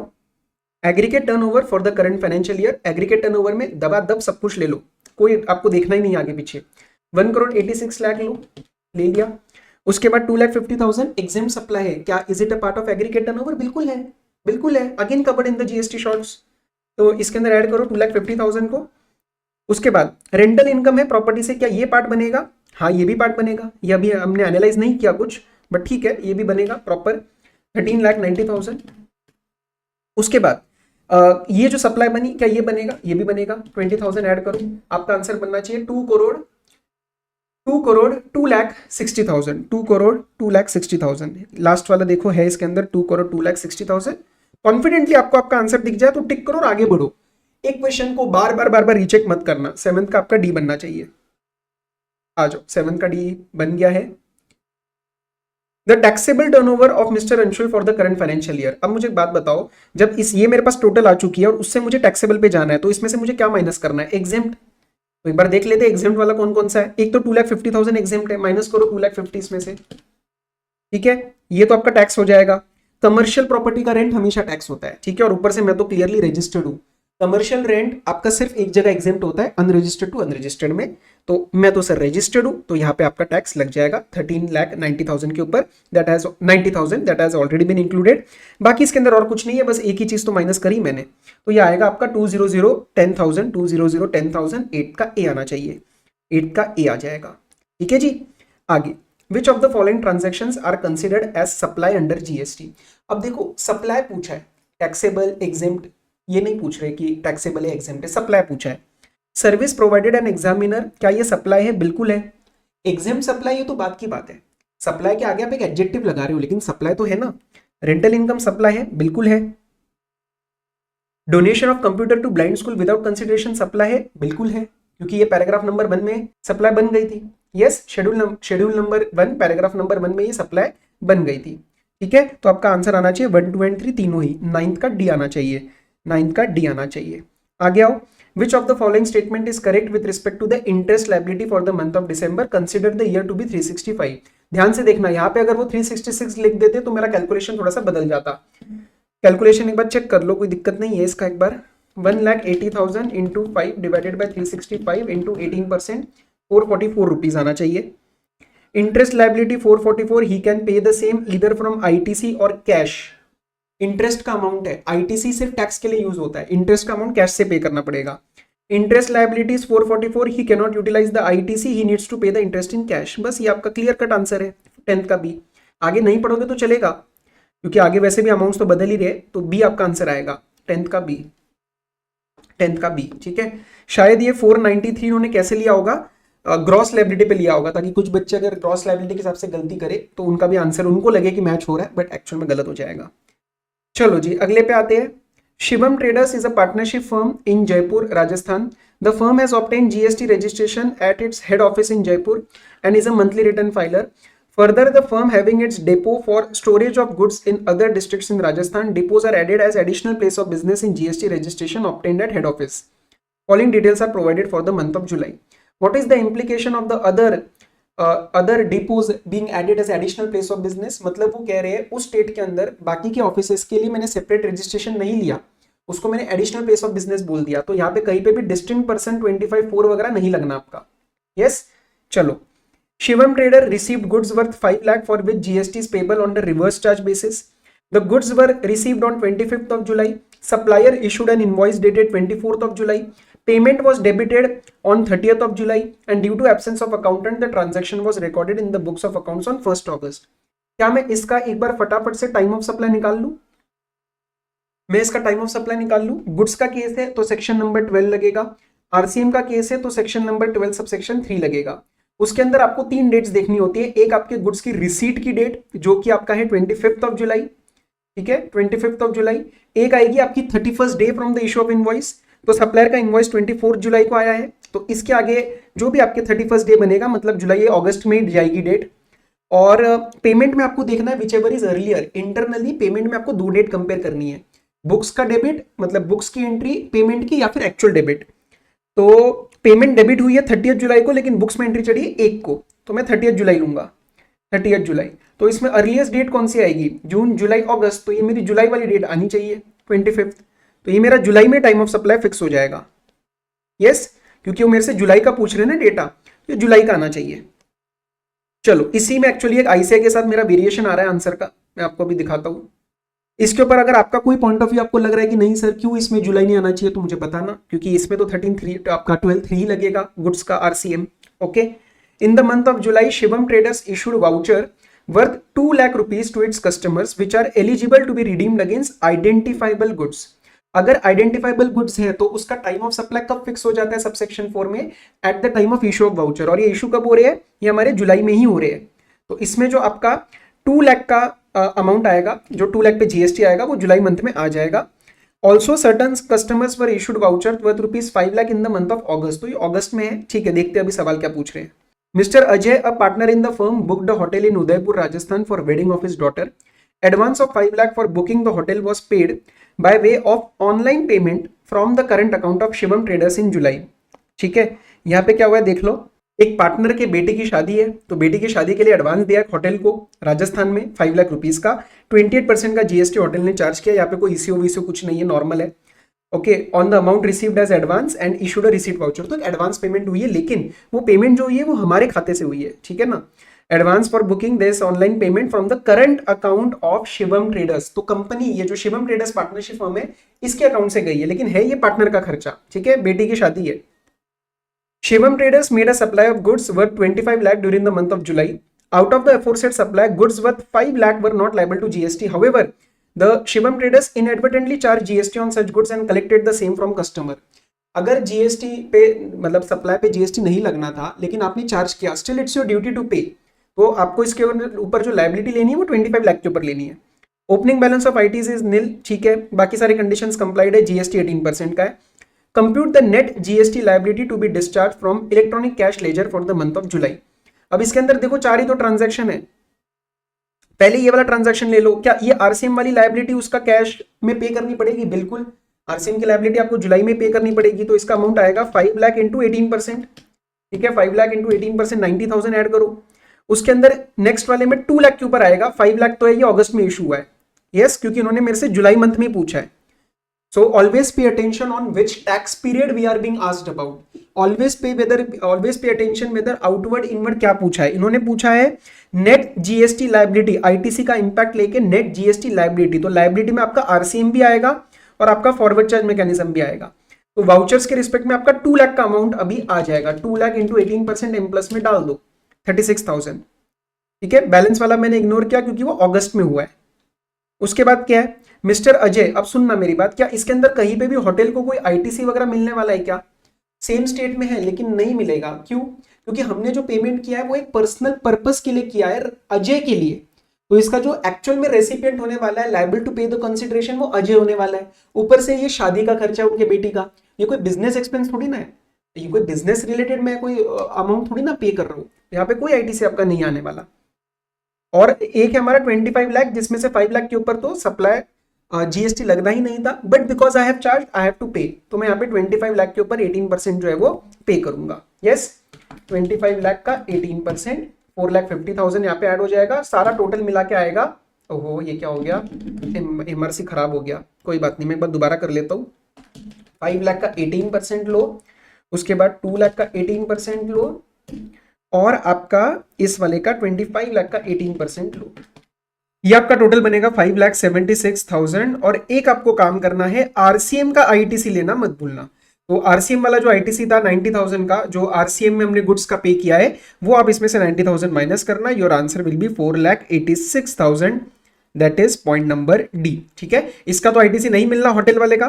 Aggregate turnover for the current financial year. Aggregate turnover में दबादब सब कुछ ले लो, कोई आपको देखना ही नहीं आगे पीछे. 1 करोड़ 86 लाख लो, ले लिया. उसके बाद 2,50,000 एग्जाम सप्लाई है. क्या is it a part of aggregate turnover? बिल्कुल है, बिल्कुल है. Again covered in the GST shorts. तो इसके अंदर ऐड करो 2,50,000 को. उसके बाद रेंटल इनकम है प्रॉपर्टी से, क्या ये पार्ट बनेगा? हाँ, ये भी पार्ट बनेगा. ये अभी हमने एनालाइज नहीं किया कुछ, बट ठीक है, ये भी बनेगा प्रॉपर 13,90,000. उसके बाद ये जो सप्लाई बनी, क्या ये बनेगा? ये भी बनेगा. 20,000 ऐड करो, आपका आंसर बनना चाहिए 2 करोड़ 2,60,000. 2 करोड़ 2,60,000. लास्ट वाला देखो है इसके अंदर 2 करोड़ 2,60,000. कॉन्फिडेंटली आपको आपका आंसर दिख जाए तो टिक करो और आगे बढ़ो. एक क्वेश्चन को बार बार रीचेक मत करना. 7th का आपका डी बनना चाहिए. आ जाओ, 7th का डी बन गया है. The taxable turnover of mister Anshul for the current financial year. अब मुझे एक बात बताओ, जब इस ये मेरे पास टोटल आ चुकी है और उससे मुझे टैक्सेबल पे जाना है, तो इसमें से मुझे क्या माइनस करना है? एग्जेम्प्ट। तो एक बार देख लेते हैं एग्जेम्प्ट वाला कौन कौन सा है। एक तो 2,50,000 एग्जेम्प्ट है, माइनस करो 2,50,000 इसमें से, ठीक है, ये तो आपका टैक्स हो जाएगा। कमर्शियल प्रॉपर्टी का रेंट हमेशा टैक्स होता है, ठीक है, और ऊपर से मैं तो क्लियरली रजिस्टर्ड हूं। कमर्शियल रेंट आपका सिर्फ एक जगह एग्जेम्प्ट होता है, अनरजिस्टर्ड टू अनरजिस्टर्ड में। तो मैं तो सर रजिस्टर्ड हूं, तो यहाँ पे आपका टैक्स लग जाएगा 13,90,000 के ऊपर, that has 90,000 that has already been included. बाकी इसके अंदर और कुछ नहीं है, बस एक ही चीज तो माइनस करी मैंने, तो ये आएगा आपका 200,10,000 200,10,008 का ए आना चाहिए, 8 का ए आ जाएगा, ठीक है जी। आगे, which of the following transactions are considered as supply under GST. अब देखो सप्लाई पूछा है, टैक्सेबल एग्जेम्प्ट ये नहीं पूछ रहे कि टैक्सेबल है एग्जेम्प्ट है, सप्लाई पूछा है। सर्विस प्रोवाइडेड एन एग्जामिनर, क्या ये सप्लाई है? बिल्कुल है। एग्जेम्प्ट सप्लाई ये तो बात की बात है, सप्लाई के आगे आप एक एडजेक्टिव लगा रहे हो, लेकिन सप्लाई तो है ना। रेंटल इनकम सप्लाई है, बिल्कुल है। Donation of computer to blind school without consideration supply है, बिल्कुल है, क्योंकि ये पैराग्राफ नंबर 1 में सप्लाई बन गई थी। Yes, schedule number 1 paragraph number 1 में ये सप्लाई बन गई थी, ठीक है। तो आपका आंसर आना चाहिए 1, 2 एंड 3 तीनों ही, 9th का डी आना चाहिए, 9th का डी आना चाहिए। आगे आओ, which of the following statement is correct with respect to the interest liability for the month of December, consider the year to be 365। ध्यान से देखना, यहाँ पे अगर वो 366 लिख देते तो मेरा कैलकुलेशन थोड़ा सा बदल जाता। कैलकुलेशन एक बार चेक कर लो, कोई दिक्कत नहीं है इसका। एक बार 1,80,000 into 5 divided by 365 into 18%, 444 rupees आना चाहिए। Interest liability 444, he can pay the same either from ITC और कैश। इंटरेस्ट का अमाउंट है, आईटीसी सिर्फ टैक्स के लिए यूज होता है, इंटरेस्ट का अमाउंट कैश से पे करना पड़ेगा। Interest liabilities 444, he can not utilize the ITC, he needs to pay the interest in cash. बस ये आपका क्लियर कट आंसर है 10th का बी। आगे नहीं पढ़ोगे तो चलेगा, क्योंकि आगे वैसे भी अमाउंट्स तो बदल ही रहे, तो बी आपका आंसर आएगा 10th का बी, 10th का बी, ठीक है। शायद ये 493 उन्होंने कैसे लिया होगा, ग्रॉस लायबिलिटी पे लिया होगा, ताकि कुछ बच्चे अगर ग्रॉस लायबिलिटी के हिसाब से गलती करे तो उनका भी आंसर उनको लगे कि मैच हो रहा है, बट एक्चुअल में गलत हो जाएगा। चलो जी अगले पे आते हैं। Shivam traders is a partnership firm in Jaipur, Rajasthan. The firm has obtained GST registration at its head office in Jaipur and is a monthly return filer. Further, the firm having its depot for storage of goods in other districts in Rajasthan, depots are added as additional place of business in GST registration obtained at head office. Following details are provided for the month of July. What is the implication of the other depots being added as additional place of business? मतलब वो कह रहे हैं उस स्टेट के अंदर बाकी के ऑफिसेस के लिए मैंने सेपरेट रजिस्ट्रेशन नहीं लिया, उसको मैंने एडिशनल प्लेस ऑफ बिजनेस बोल दिया, तो यहाँ पे कहीं पे भी डिस्टिंक्ट पर्सन 25(4) वगैरह नहीं लगना आपका। यस, चलो। Shivam trader received goods worth 5 lakh for which GST is payable on the reverse charge basis. The goods were received on 25th of July. Supplier issued an invoice dated 24th of July. Payment was debited on 30th of July and due to absence of accountant, the transaction was recorded in the books of accounts on 1st August. क्या मैं इसका एक बार फटाफट से टाइम ऑफ सप्लाई निकाल लूं? मैं इसका टाइम ऑफ सप्लाई निकाल लूं। गुड्स का केस है तो सेक्शन नंबर 12 लगेगा, आरसीएम का केस है तो सेक्शन नंबर 12 सबसेक्शन 3 लगेगा। उसके अंदर आपको 3 डेट्स देखनी होती है। एक आपके गुड्स की रिसीट की डेट जो कि आपका है 25th ऑफ जुलाई, ठीक है, 25th ऑफ जुलाई। एक आएगी आपकी 31st day from the issue of invoice, तो सप्लायर का इनवॉइस 24 जुलाई को आया है, तो इसके आगे जो भी आपके 31st डे बनेगा, मतलब जुलाई अगस्त में जाएगी डेट। और पेमेंट में आपको देखना है which ever is earlier. Internally payment में आपको 2 डेट कंपेयर करनी है, बुक्स का डेबिट मतलब बुक्स की एंट्री पेमेंट की, या फिर एक्चुअल डेबिट। तो पेमेंट डेबिट हुई है 30th जुलाई को, लेकिन बुक्स में एंट्री चढ़ी है 1 को, तो मैं 30th जुलाई लूंगा, 30th जुलाई। तो इसमें अर्लीस्ट डेट कौन सी आएगी? जून, जुलाई, अगस्त, तो ये मेरी जुलाई वाली डेट आनी चाहिए 25th, तो ये मेरा जुलाई में टाइम ऑफ सप्लाई फिक्स हो जाएगा। यस, क्योंकि वो मेरे से जुलाई का पूछ रहे हैं ना डेटा, तो जुलाई का आना चाहिए। चलो, इसी में एक्चुअली एक आईसीआई के साथ मेरा वेरिएशन आ रहा है आंसर का, मैं आपको अभी दिखाता हूँ। इसके ऊपर अगर आपका कोई पॉइंट ऑफ व्यू आपको लग रहा है कि नहीं सर क्यों इसमें जुलाई नहीं आना चाहिए, तो मुझे बताना, क्योंकि इसमें तो 13/3 आपका 12/3 लगेगा गुड्स का RCM. Okay, in the month of July Shivam traders issued voucher worth 2 lakh rupees to its customers which are eligible to be redeemed against identifiable goods. अगर आइडेंटिफाइबल गुड्स है तो उसका टाइम ऑफ सप्लाई कब फिक्स हो जाता है सबसेक्शन 4 में? At the time of issue of voucher. और ये इशू कब हो रहे हैं? ये हमारे जुलाई में ही हो रहे हैं। तो इसमें जो आपका 2 लाख का अमाउंट आएगा, जो 2 लाख पे जीएसटी आएगा, वो जुलाई मंथ में आ जाएगा। Also certain customers were issued voucher worth ₹5 lakh in the month of अगस्त। तो ये अगस्त में है, ठीक है। देखते हैं अभी सवाल क्या पूछ रहे हैं। Mr. Ajay, a partner in the firm, booked a hotel in Udaipur, Rajasthan for wedding of his daughter. Advance of 5 lakh for booking the hotel was paid by way of online payment from the current account of Shivam Traders in July. ठीक है, यहाँ पे क्या हुआ है देख लो। एक पार्टनर के बेटे की शादी है, तो बेटी की शादी के लिए एडवांस दिया होटल को राजस्थान में 5 लाख रुपीस का। 28% का जीएसटी होटल ने चार्ज किया। यहाँ पे कोई ईसीओ वीसीओ कुछ नहीं है, नॉर्मल है। Okay, on the amount received as advance and issued a receipt voucher. तो एडवांस पेमेंट हुई है, लेकिन वो पेमेंट जो हुई है वो हमारे खाते से हुई है, ठीक है ना। Advance for booking this online payment from the current account of Shivam traders. तो कंपनी, ये जो शिवम ट्रेडर्स पार्टनरशिप फर्म है, इसके अकाउंट से गई है, लेकिन है ये पार्टनर का खर्चा, ठीक है, बेटी की शादी है। Shivam Traders made a supply of goods worth 25 lakh during the month of July. Out of the aforesaid supply, goods worth 5 lakh were not liable to GST. However, the Shivam Traders inadvertently charged GST on such goods and collected the same from customer. अगर GST पे मतलब सप्लाई पे GST नहीं लगना था, लेकिन आपने चार्ज किया, still it's your duty to pay. तो आपको इसके ऊपर जो लाइबिलिटी लेनी है वो 25 लाख के ऊपर लेनी है। Opening balance of ITs is nil, ठीक है, बाकी सारे कंडीशंस कंप्लाइड है, जीएसटी 18% का है। Compute the net GST liability to be discharge from electronic cash ledger for the month of July. अब इसके अंदर देखो 4 ही तो ट्रांजैक्शन है। पहले ये वाला ट्रांजैक्शन ले लो, क्या ये आरसीएम वाली लाइबिलिटी उसका कैश में पे करनी पड़ेगी? बिल्कुल, आरसीएम की लाइबिलिटी आपको जुलाई में पे करनी पड़ेगी। तो इसका अमाउंट आएगा 5 लाख इंटू 18%, ठीक है, 5 लाख इंटू 18% 90,000 ऐड करो। उसके अंदर नेक्स्ट वाले में 2 लाख के ऊपर आएगा। 5 लाख तो है, ये अगस्त में इशू हुआ है, यस, क्योंकि उन्होंने मेरे से जुलाई मंथ में पूछा है। So always pay attention on which tax period we are being asked about. Always pay attention whether outward inward क्या पूछा है। इन्होंने पूछा है नेट जीएसटी लाइबिलिटी, आईटीसी का इंपैक्ट लेके नेट जीएसटी लाइबिलिटी। तो लाइबिलिटी में आपका आरसीएम भी आएगा और आपका फॉरवर्ड चार्ज मैकेनिज्म भी आएगा। तो वाउचर्स के रिस्पेक्ट में आपका 2 लाख का अमाउंट अभी आ जाएगा। 2 लाख इंटू 18% एम प्लस में डाल दो, 36,000, ठीक है। बैलेंस वाला मैंने इग्नोर किया क्योंकि वो अगस्त में हुआ है। उसके बाद क्या है, मिस्टर अजय, अब सुनना मेरी बात, क्या इसके अंदर कहीं पे भी होटल को कोई आईटीसी वगैरह मिलने वाला है क्या? सेम स्टेट में है लेकिन नहीं मिलेगा। क्यों? क्योंकि हमने जो पेमेंट किया है वो एक पर्सनल पर्पस के लिए किया है, अजय के लिए। तो इसका जो एक्चुअल में रेसिपिएंट होने वाला है, liable to pay the consideration, वो अजय होने वाला है। ऊपर से ये शादी का खर्चा उनके बेटी का, ये कोई बिजनेस एक्सपेंस थोड़ी ना है, ये कोई बिजनेस रिलेटेड मैं कोई अमाउंट थोड़ी ना पे कर रहा हूँ। यहाँ पे कोई आईटीसी आपका नहीं आने वाला। और एक है हमारा 25 लाख, जिसमें से 5 लाख के ऊपर तो सप्लाई जीएसटी लगना ही नहीं था, but because I have charge I have to pay, तो मैं यहाँ पे 25 लाख के ऊपर 18% जो है वो पे करूंगा। यस, 25 लाख का 18%, 4,50,000 यहाँ पे ऐड हो जाएगा। सारा टोटल मिला के आएगा, ओहो ये क्या हो गया, एमआरसी खराब हो गया, कोई बात नहीं, मैं एक बार दोबारा कर लेता हूँ। 5 लाख का 18% लो, उसके बाद 2 लाख का 18% लो, और आपका इस वाले का 25 लाख का 18% लो। ये आपका टोटल बनेगा 5,76,000। और एक आपको काम करना है, आरसीएम का आईटीसी लेना मत भूलना। तो आरसीएम वाला जो आईटीसी था 90,000 का, जो आरसीएम में हमने गुड्स का पे किया है, वो आप इसमें से 90,000 माइनस करना। Your answer will be 4,86,000, that is point number D, ठीक है। इसका तो आईटीसी नहीं मिलना होटल वाले का,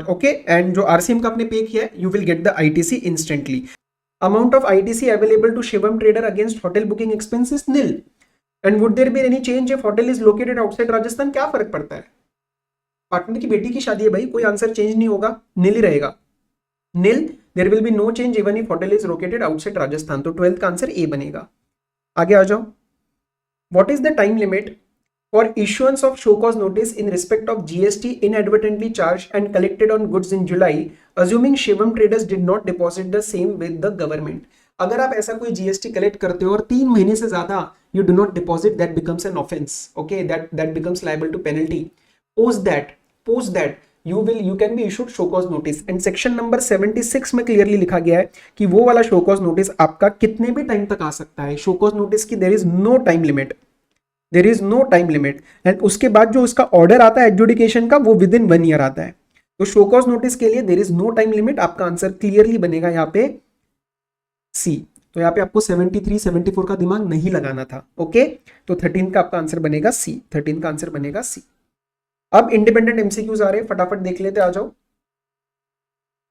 ओके। एंड जो आरसीएम का आपने पे किया है, you will get the ITC instantly. Amount of ITC available to Shivam trader against hotel booking expenses nil. And would there be any change if hotel is located outside Rajasthan? क्या फर्क पड़ता है, पार्टनर की बेटी की शादी है भाई, कोई आंसर चेंज नहीं होगा, नील ही रहेगा, nil. There will be no change even if hotel is located outside Rajasthan. तो 12th का आंसर ए बनेगा। आगे आ जाओ। What is the time limit for issuance of show cause notice in respect of GST inadvertently charged and collected on goods in July, assuming Shivam traders did not deposit the same with the government. अगर आप ऐसा कोई जीएसटी कलेक्ट करते हो और 3 महीने से ज्यादा you do not deposit, that becomes an offense, okay, that becomes liable to penalty. Post that you can be issued show cause notice, and section number 76 में clearly लिखा गया है कि वो वाला show cause notice आपका कितने भी टाइम तक आ सकता है। show cause notice की there is no time limit, and उसके बाद जो उसका order आता है adjudication का, वो within 1 year आता है। तो show cause notice के लिए there is no time limit, आपका आंसर क्लियरली बनेगा यहाँ पे सी। तो यहाँ पे आपको 73, 74 का दिमाग नहीं लगाना था, ओके। तो 13 का आपका आंसर बनेगा सी, 13 का आंसर बनेगा सी। अब इंडिपेंडेंट एमसीक्यूज आ रहे हैं, फटाफट देख लेते, आ जाओ।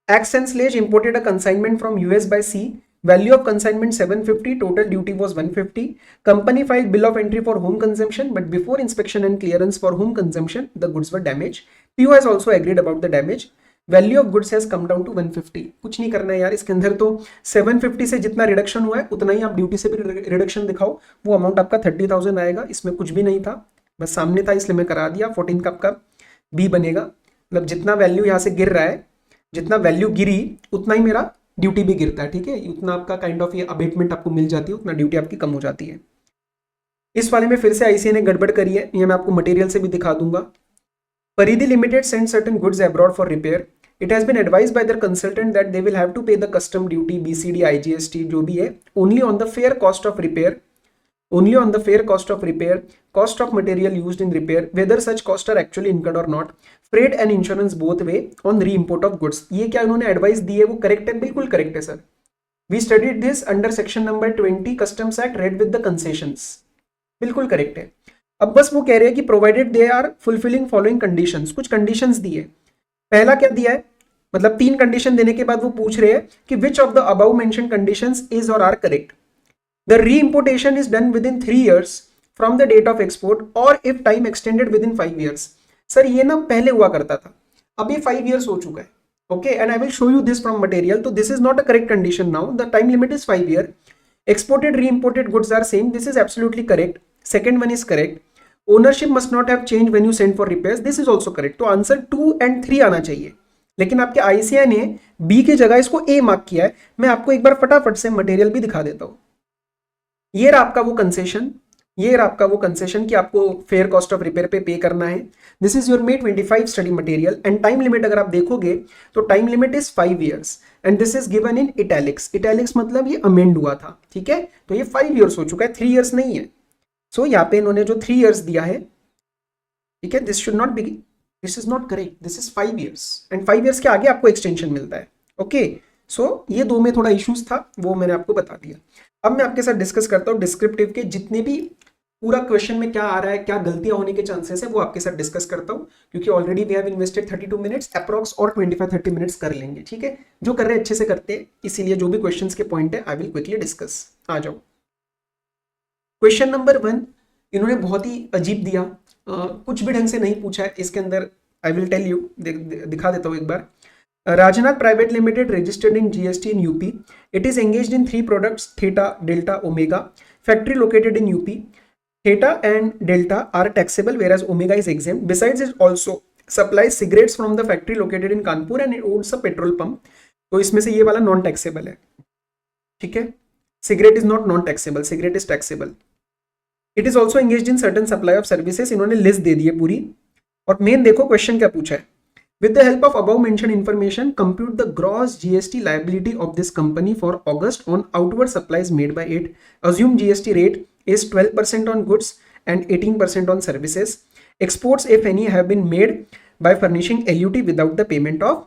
X and sledge imported a consignment from US by sea, value of consignment 750, total duty was 150, company filed bill of entry for home consumption, but before inspection and clearance for home consumption the goods were damage, PO has also agreed about the damage, value of goods has come down to 150। कुछ नहीं करना है यार इसके अंदर, तो 750 से जितना रिडक्शन हुआ है उतना ही आप ड्यूटी से भी रिडक्शन दिखाओ, वो अमाउंट आपका 30,000 आएगा। इसमें कुछ भी नहीं था, बस सामने था इसलिए मैं करा दिया। 14 का आपका बी बनेगा, मतलब जितना वैल्यू यहाँ से गिर रहा है, जितना वैल्यू गिरी उतना ही मेरा ड्यूटी भी गिरता है, ठीक है। उतना आपका काइंड ऑफ ये अबेटमेंट आपको मिल जाती है, उतना ड्यूटी आपकी कम हो जाती है। इस वाले में फिर से आईसीए ने गड़बड़ करी है, ये मैं आपको मटेरियल से भी दिखा दूंगा। Paridhi limited send certain goods abroad for repair. It has been advised by their consultant that they will have to pay the custom duty, BCD, IGST जो भी है, only on the fair cost of repair, only on the fair cost of repair, cost of material used in repair, whether such costs are actually incurred or not, freight and insurance both way on re-import of goods। ये क्या इन्होंने एडवाइस दी है वो करेक्ट है, बिल्कुल करेक्ट है sir. We studied this under section number 20 Customs Act read with the concessions, बिल्कुल करेक्ट है। अब बस वो कह रहे हैं कि provided they are fulfilling following conditions, कुछ कंडीशंस दी है। पहला क्या दिया है, मतलब 3 कंडीशन देने के बाद वो पूछ रहे हैं कि which of the above mention conditions is और are correct. The re-importation is done within 3 years from the date of export or if time extended within 5 years। Sir ये ना पहले हुआ करता था, अब ये 5 years हो चुका है, okay, and I will show you this from material। तो this is not a correct condition now, the time limit is 5 year, exported re-imported goods are same, this is absolutely correct। Second one is correct, ownership must not have changed when you send for repairs, this is also correct। तो आंसर 2 and 3 आना चाहिए, लेकिन आपके आईसीआई ने बी की जगह इसको ए मार्क किया है। मैं आपको एक बार फटाफट से मटेरियल भी दिखा देता हूं। ये रहा आपका वो कंसेशन, ये रहा आपका वो कंसेशन कि आपको फेयर कॉस्ट ऑफ रिपेयर पे करना है। This is your may 25 study material and time limit अगर आप देखोगे तो time limit is 5 years and this is given in italics. Italics मतलब ये अमेंड हुआ था, ठीक है, तो ये 5 years हो चुका है, 3 years नहीं है। सो यहाँ पे इन्होंने जो 3 years दिया है, ठीक है, this should not be, this is not correct, this is 5 years and 5 years के आगे आपको एक्सटेंशन मिलता है, ओके। सो ये 2 में थोड़ा इश्यूज था, वो मैंने आपको बता दिया। अब मैं आपके साथ डिस्कस करता हूँ डिस्क्रिप्टिव के जितने भी पूरा क्वेश्चन में क्या आ रहा है, क्या गलतियां होने के चांसेस है, वो आपके साथ डिस्कस करता हूँ, क्योंकि already we have invested 32 minutes approx, और 25-30 मिनट्स कर लेंगे, ठीक है। जो कर रहे हैं अच्छे से करते हैं, इसीलिए जो भी क्वेश्चंस के पॉइंट है आई विल क्विकली डिस्कस। आ जाओ, क्वेश्चन नंबर 1 इन्होंने बहुत ही अजीब दिया, कुछ भी ढंग से नहीं पूछा है इसके अंदर। आई विल टेल यू, दिखा देता हूँ एक बार। Rajanath Private Limited registered in GST in UP. It is engaged in 3 products, Theta, Delta, Omega. Factory located in UP. Theta and Delta are taxable whereas Omega is exempt. Besides it also supplies cigarettes from the factory located in Kanpur and it owns a petrol pump. तो इसमें से ये वाला नॉन टैक्सेबल है, ठीक है। Cigarette is not non taxable, cigarette is taxable. It is also engaged in certain supply of services. इन्होंने लिस्ट दे दी है पूरी, और मेन देखो क्वेश्चन क्या पूछा है। With the help of above mentioned information, compute the gross GST liability of this company for August on outward supplies made by it. Assume GST rate is 12% on goods and 18% on services. Exports, if any, have been made by furnishing LUT without the payment of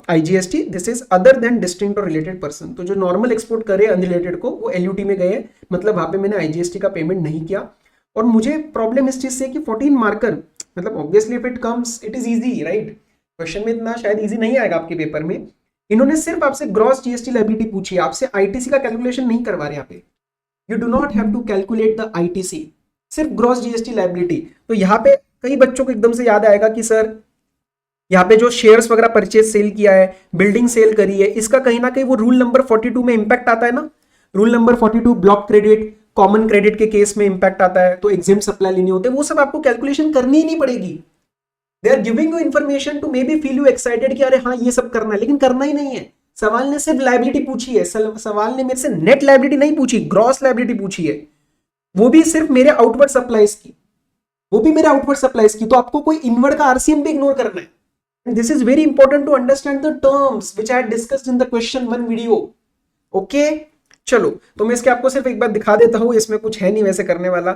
IGST. This is other than distinct or related person. तो जो नॉर्मल एक्सपोर्ट करे अनरिलेटेड को, वो LUT में गए, मतलब वहां पे मैंने IGST का पेमेंट नहीं किया। और मुझे प्रॉब्लम इस चीज से कि 14 मार्कर, मतलब obviously if it comes it is easy, right. Question में इतना शायद इजी नहीं आएगा आपके पेपर में। इन्होंने सिर्फ आपसे ग्रॉस जीएसटी लायबिलिटी पूछी है, आपसे आईटीसी का कैलकुलेशन नहीं करवा रहे यहाँ पे। You do not have to calculate the ITC, सिर्फ ग्रॉस जीएसटी लायबिलिटी। तो यहाँ पे कई बच्चों को एकदम से याद आएगा कि सर यहाँ पे जो शेयर्स वगैरह परचेज सेल किया है, बिल्डिंग सेल करी है, इसका कहीं ना कहीं वो रूल नंबर 42 में इंपैक्ट आता है ना। Rule number 42 block credit, common credit के केस में इंपैक्ट आता है, तो एग्जेम्प्ट सप्लाई लेने होते हैं, वो सब आपको कैलकुलेशन करनी ही नहीं पड़ेगी। They are giving you information to may be feel you excited कि अरे हाँ ये सब करना है, लेकिन करना ही नहीं है। सवाल ने सिर्फ लायबिलिटी पूछी है, सवाल ने मेरे से नेट लायबिलिटी नहीं पूछी, ग्रॉस लायबिलिटी पूछी है, वो भी सिर्फ मेरे आउटवर्ड सप्लाईज की, वो भी मेरे आउटवर्ड सप्लाईज की। तो आपको कोई इनवर्ड का आरसीएम भी इग्नोर करना है। This is very important to understand the terms which I had discussed in the question 1 video. Okay? चलो, तो मैं इसके आपको सिर्फ एक बार दिखा देता हूं, इसमें कुछ है नहीं वैसे करने वाला।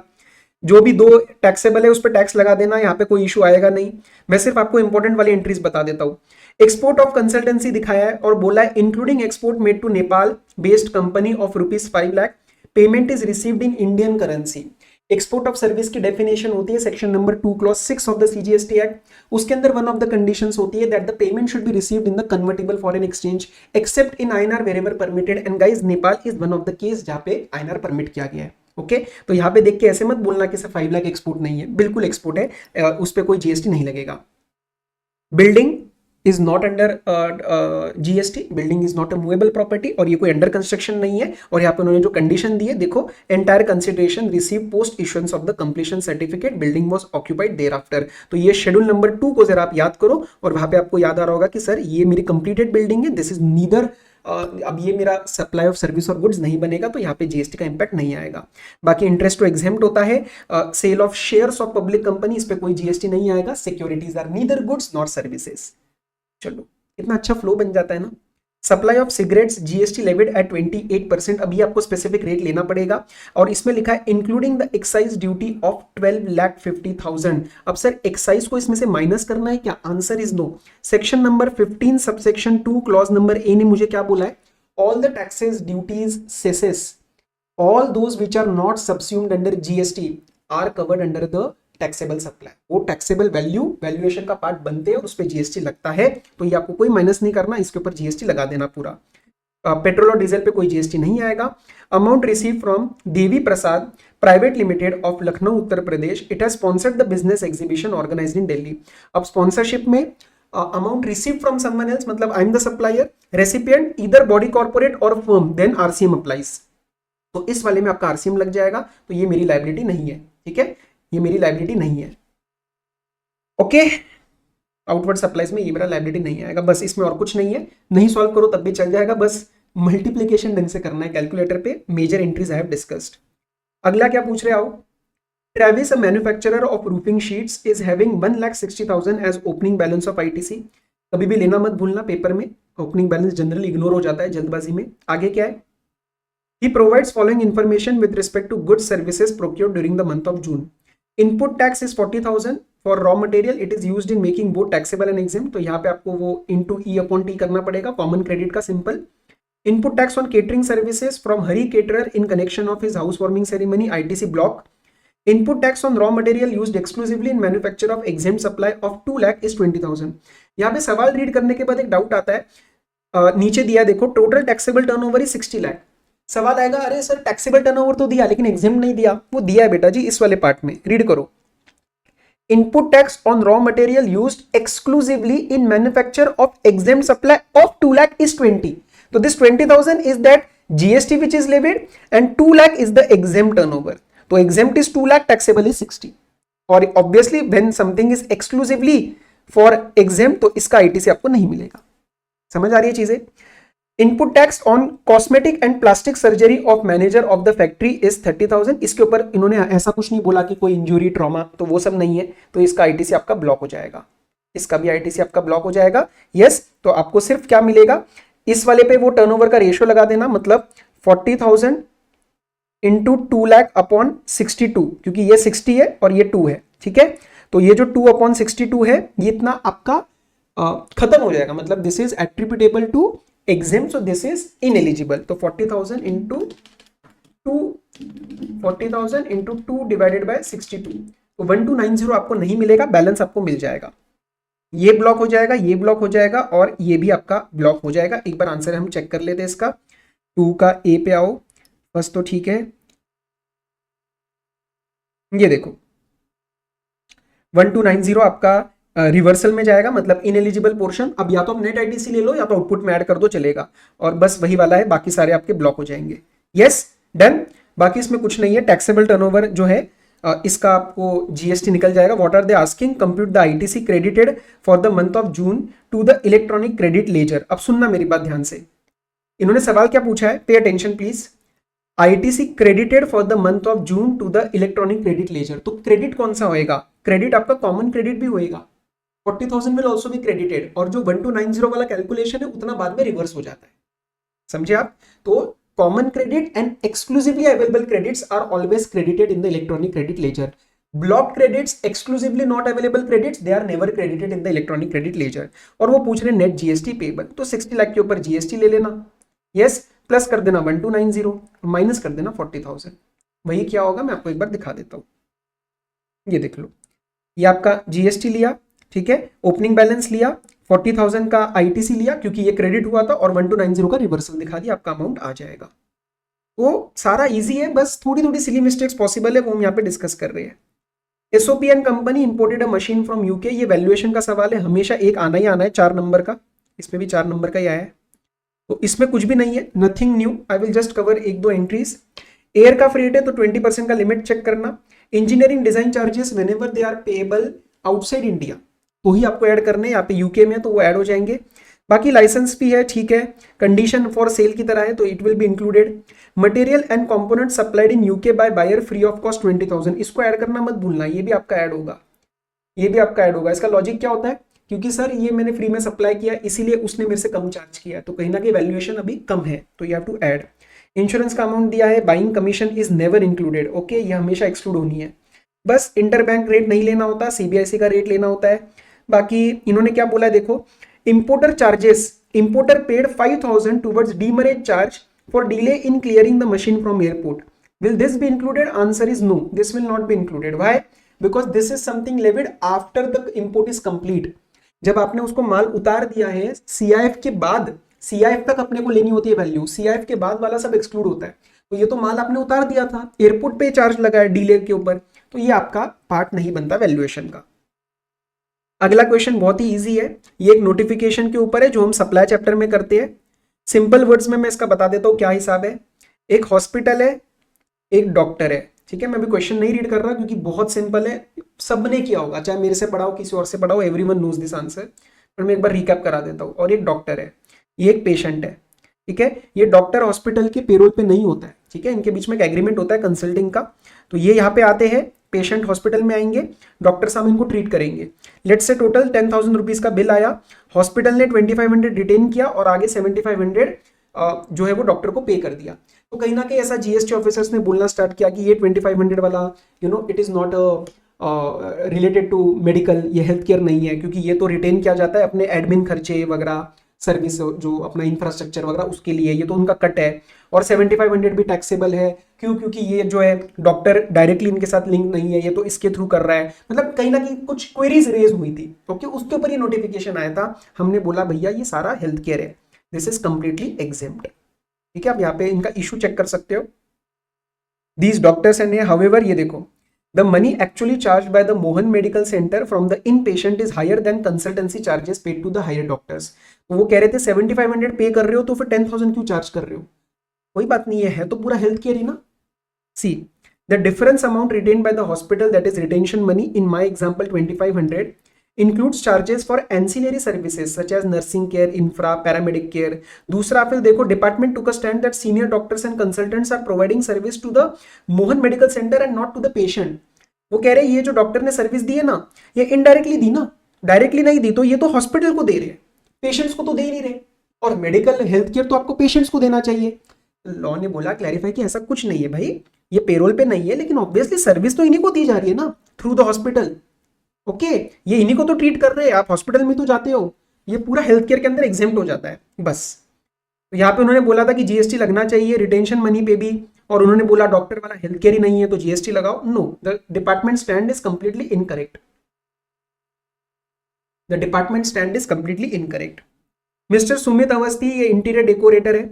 जो भी 2 टैक्सेबल है उस पर टैक्स लगा देना, यहाँ पे कोई इशू आएगा नहीं। मैं सिर्फ आपको इंपॉर्टेंट वाली एंट्रीज बता देता हूँ। एक्सपोर्ट ऑफ कंसल्टेंसी दिखाया है और बोला है including export made to Nepal based company of ₹5 lakh, payment is received in Indian currency. Export of service की डेफिनेशन होती है section number 2 clause 6 of the CGST act. उसके अंदर वन ऑफ द कंडीशंस होती है that the payment should be received in the convertible foreign exchange except in INR wherever permitted. And guys, Nepal is one of the case जहां पे आईएनआर परमिट किया गया है। ओके, तो यहाँ पे देख के ऐसे मत बोलना कि सर 5 लाख एक्सपोर्ट नहीं है, बिल्कुल एक्सपोर्ट है, उस पर कोई जीएसटी नहीं लगेगा। Building is not under GST, building is not a movable property, और ये कोई अंडर कंस्ट्रक्शन नहीं है। और यहाँ पे उन्होंने जो कंडीशन दी है देखो, entire consideration receive post issuance of the completion certificate, building was occupied thereafter. तो ये शेड्यूल नंबर 2 को जरा आप याद करो, और वहां पे आपको याद आ रहा होगा कि सर ये मेरी कंप्लीटेड बिल्डिंग है, दिस इज नीदर अब ये मेरा सप्लाई ऑफ सर्विस और गुड्स नहीं बनेगा, तो यहाँ पे जीएसटी का इंपैक्ट नहीं आएगा। बाकी इंटरेस्ट तो एग्जेम्प्ट होता है। Sale of shares of public company, इस पे कोई जीएसटी नहीं आएगा। Securities are neither goods not services. चलो, इतना अच्छा फ्लो बन जाता है ना। Supply of cigarettes GST levied at 28%। अभी आपको स्पेसिफिक रेट लेना पड़ेगा, और इसमें लिखा है including the excise duty of 12,50,000। अब सर एक्साइज को इसमें से माइनस करना है क्या? Answer is no. Section number 15 subsection 2 clause number A ने मुझे क्या बोला है? All the taxes, duties, cesses, all those which are not subsumed under GST are covered under the taxable supply. वो टैक्सेबल वैल्यू, वैल्यूएशन का पार्ट बनते हैं और उस पर जीएसटी लगता है, तो ये आपको कोई माइनस नहीं करना, इसके ऊपर जीएसटी लगा देना पूरा। पेट्रोल और डीजल पे कोई जीएसटी नहीं आएगा। Amount receive from Devi Prasad private limited of Lucknow Uttar Pradesh, it has sponsored the business exhibition organized in Delhi. अब स्पॉन्सरशिप में amount receive from someone else, मतलब I am the supplier, recipient either body corporate और फर्म, देन आरसीएम अप्लाइज। तो इस वाले में आपका आरसीएम लग जाएगा, तो ये मेरी लायबिलिटी नहीं है। ठीक है, ये मेरी लायबिलिटी नहीं है। ओके, आउटवर्ड सप्लाईज में ये मेरा लायबिलिटी नहीं आएगा। बस इसमें और कुछ नहीं है, नहीं सॉल्व करो तब भी चल जाएगा, बस मल्टीप्लीकेशन ढंग से करना है कैलकुलेटर पे। Major entries I have discussed. अगला क्या पूछ रहे आओ? Travis, a manufacturer of roofing sheets, is having 1,60,000 as opening balance of ITC. कभी भी लेना मत भूलना पेपर में, ओपनिंग बैलेंस जनरली इग्नोर हो जाता है जल्दबाजी में। आगे क्या है? He provides following information with respect to goods services procured during the month of June. Input tax is 40,000 for raw material. It is used in making both taxable and exempt. तो यहाँ पे आपको वो into E upon T करना पड़ेगा, common credit का simple. Input tax on catering services from Hari Caterer in connection of his housewarming ceremony, ITC block. Input tax on raw material used exclusively in manufacture of exempt supply of 2 lakh is 20,000. यहाँ पे सवाल रीड करने के बाद एक डाउट आता है, नीचे दिया देखो total taxable turnover is 60 lakh. सवाल आएगा अरे सर टैक्सेबल टर्नओवर तो दिया लेकिन एग्जेम्प्ट नहीं दिया। वो दिया है बेटा जी इस वाले पार्ट में, रीड करो। Input tax on raw material used exclusively in manufacture of exempt supply of 2 lakh is 20। तो this 20,000 is that GST which is levied and 2 lakh is the exempt turnover. तो exempt is 2 lakh, taxable is 60। और obviously when something is exclusively for exempt तो इसका आईटीसी आपको नहीं मिलेगा। समझ आ रही है चीजें? Input tax on cosmetic and plastic surgery of manager of the factory is 30,000। इसके ऊपर इन्होंने ऐसा कुछ नहीं बोला कि कोई इंजरी ट्रॉमा, तो वो सब नहीं है, तो इसका आईटीसी आपका ब्लॉक हो जाएगा। इसका भी आईटीसी आपका ब्लॉक हो जाएगा। यस, तो आपको सिर्फ क्या मिलेगा इस वाले पे, वो टर्नओवर का रेशियो लगा देना, मतलब 40,000 इंटू 2 लाख अपॉन 62, क्योंकि ये 60 है और ये 2 है। ठीक है, तो ये जो 2 अपॉन 62 है ये इतना आपका खत्म हो जाएगा, मतलब this is attributable to exempt, so this is ineligible. तो 40,000 into 2, 40,000 into 2 divided by 62, तो 1290 आपको नहीं मिलेगा, बैलेंस आपको मिल जाएगा। ये ब्लॉक हो जाएगा, ये ब्लॉक हो जाएगा और ये भी आपका ब्लॉक हो जाएगा। एक बार आंसर हम चेक कर लेते हैं इसका। 2 का ए पे आओ बस, तो ठीक है, ये देखो 1290 आपका रिवर्सल में जाएगा, मतलब इनएलिजिबल पोर्शन। अब या तो आप नेट आईटीसी ले लो या तो आउटपुट में ऐड कर दो, चलेगा। और बस वही वाला है, बाकी सारे आपके ब्लॉक हो जाएंगे। Yes, done. बाकी इसमें कुछ नहीं है। टैक्सेबल टर्नओवर जो है इसका आपको जीएसटी निकल जाएगा। What are they asking? Compute the ITC credited for the month of June to the electronic credit ledger. अब सुनना मेरी बात ध्यान से, इन्होंने सवाल क्या पूछा है, pay attention please. ITC credited for the month of June to the electronic credit ledger. तो क्रेडिट कौन सा होएगा? क्रेडिट आपका कॉमन क्रेडिट भी होएगा, 40,000 विल ऑल्सो बी क्रेडिटेड, और जो 1290 वाला कैलकुलेशन है उतना बाद में रिवर्स हो जाता है। समझे आप? तो common credit and exclusively available credits are always credited in the electronic credit ledger. Block credits, exclusively not available credits, they are never credited in the electronic credit ledger. और वो पूछ रहे नेट जीएसटी पेबल, तो 60 लाख के ऊपर जीएसटी ले लेना। यस, प्लस कर देना 1290, माइनस कर देना 40,000। वही क्या होगा मैं आपको एक बार दिखा देता हूं। ये देख लो, ये आपका जीएसटी लिया, ठीक है, ओपनिंग बैलेंस लिया, 40,000 का आईटीसी लिया क्योंकि ये क्रेडिट हुआ था, और 1290 का रिवर्सल दिखा दिया, आपका अमाउंट आ जाएगा। वो सारा इजी है, बस थोड़ी थोड़ी सिली मिस्टेक्स पॉसिबल है, वो हम यहाँ पे डिस्कस कर रहे हैं। SOPN company imported a machine from UK, ये वैल्यूएशन का सवाल है, हमेशा एक आना ही आना है 4 नंबर का, इसमें भी 4 नंबर का ही आया है, तो इसमें कुछ भी नहीं है, nothing new, I will just cover एक दो एंट्रीज। एयर का फ्रेट है तो 20% का लिमिट चेक करना। Engineering design charges whenever they are payable outside India तो ही आपको ऐड करने, यहाँ पे यूके में तो वो ऐड हो जाएंगे। बाकी लाइसेंस भी है, ठीक है, कंडीशन फॉर सेल की तरह है तो it will be included. Material and component supplied in UK by buyer free of cost 20,000, इसको ऐड करना मत भूलना, ये भी आपका ऐड होगा, ये भी आपका ऐड होगा। इसका लॉजिक क्या होता है, क्योंकि सर ये मैंने फ्री में सप्लाई किया इसीलिए उसने मेरे से कम चार्ज किया, तो कहीं ना कहीं वैल्यूएशन अभी कम है तो you have to add. Insurance का अमाउंट दिया है, buying commission is never included, okay, ये हमेशा एक्सक्लूड होनी है। बस इंटर बैंक रेट नहीं लेना होता, सीबीआईसी का रेट लेना होता है। बाकी इन्होंने क्या बोला है देखो, importer charges, importer paid 5,000 towards demurrage charge for delay in clearing the machine from airport, will this be included? Answer is no, this will not be included. Why? Because this is something levied after the import is complete, जब आपने उसको माल उतार दिया है सीआईएफ के बाद, सीआईएफ तक अपने को लेनी होती है वैल्यू, सीआईएफ के बाद वाला सब एक्सक्लूड होता है, तो ये तो माल आपने उतार दिया था, एयरपोर्ट पे चार्ज लगा है डीले के ऊपर, तो ये आपका पार्ट नहीं बनता वैल्यूएशन का। अगला क्वेश्चन बहुत ही इजी है, ये एक नोटिफिकेशन के ऊपर है जो हम सप्लाई चैप्टर में करते हैं। सिंपल वर्ड्स में मैं इसका बता देता हूँ क्या हिसाब है। एक हॉस्पिटल है, एक डॉक्टर है, ठीक है, मैं भी क्वेश्चन नहीं रीड कर रहा क्योंकि बहुत सिंपल है, सबने किया होगा, चाहे मेरे से पढ़ाओ किसी और से पढ़ाओ, एवरीवन नोज दिस आंसर, पर मैं एक बार रिकैप करा देता हूँ। और एक डॉक्टर है, ये एक पेशेंट है, ठीक है, ये डॉक्टर हॉस्पिटल के पेरोल पे नहीं होता है, ठीक है, इनके बीच में एक एग्रीमेंट होता है कंसल्टिंग का, तो ये यहाँ पे आते हैं, पेशेंट हॉस्पिटल में आएंगे, डॉक्टर साहब इनको ट्रीट करेंगे। लेट्स से टोटल 10,000 रुपीज का बिल आया, हॉस्पिटल ने 2500 रिटेन किया और आगे 7500 जो है वो डॉक्टर को पे कर दिया। तो कहीं ना कहीं ऐसा जीएसटी ऑफिसर्स ने बोलना स्टार्ट किया कि ये 2500 वाला it is not related to medical, ये हेल्थ केयर नहीं है, क्योंकि ये तो रिटेन किया जाता है अपने एडमिन खर्चे वगैरह, सर्विस जो अपना इंफ्रास्ट्रक्चर वगैरह उसके लिए, ये तो उनका कट है। और 7500 भी टैक्सेबल है, क्यों? क्योंकि ये जो है डॉक्टर डायरेक्टली इनके साथ लिंक नहीं है, ये तो इसके थ्रू कर रहा है, मतलब कहीं ना कहीं कुछ क्वेरीज रेज हुई थी, ओके, उसके ऊपर ये नोटिफिकेशन आया था। हमने बोला भैया ये सारा हेल्थ केयर है, दिस इज कंप्लीटली एग्जेम्प्ट, ठीक है। आप यहाँ पे इनका इशू चेक कर सकते हो, दीज डॉक्टर्स एंड हाउएवर ये देखो, the money actually charged by the Mohan Medical Center from the inpatient is higher than consultancy charges paid to the higher doctors। तो वो कह रहे थे 7500 पे कर रहे हो तो फिर 10,000 क्यों चार्ज कर रहे हो? कोई बात नहीं है तो पूरा हेल्थ केयर ही ना। See the difference amount written by the hospital, that is retention money, in my example 2500 includes charges for ancillary services such as nursing care, infra, paramedic care। दूसरा फिर देखो, department took a stand that senior doctors and consultants are providing service to the Mohan Medical Center and not to the patient। वो कह रहे हैं ये जो डॉक्टर ने सर्विस दी है ना, ये इनडायरेक्टली दी ना, डायरेक्टली नहीं दी, तो ये तो हॉस्पिटल को दे रहे, पेशेंट्स को तो दे ही नहीं रहे, और मेडिकल हेल्थ केयर तो आपको पेशेंट्स को देना चाहिए। लॉ ने बोला क्लैरिफाई कि ऐसा कुछ नहीं है भाई, ये पेरोल पे नहीं है, लेकिन ऑब्वियसली सर्विस तो इन्हीं को दी जा रही है ना थ्रू द हॉस्पिटल, ओके, ये इन्हीं को तो ट्रीट कर रहे हैं, आप हॉस्पिटल में तो जाते हो, ये पूरा हेल्थ केयर के अंदर एग्जेम्प्ट हो जाता है बस। तो यहाँ पे उन्होंने बोला था कि जीएसटी लगना चाहिए रिटेंशन मनी पे भी, और उन्होंने बोला डॉक्टर वाला हेल्थ केयर ही नहीं है तो जीएसटी लगाओ। No, the department stand is completely incorrect, the department stand is completely incorrect. Mister Sumit Awasthi ये इंटीरियर डेकोरेटर है,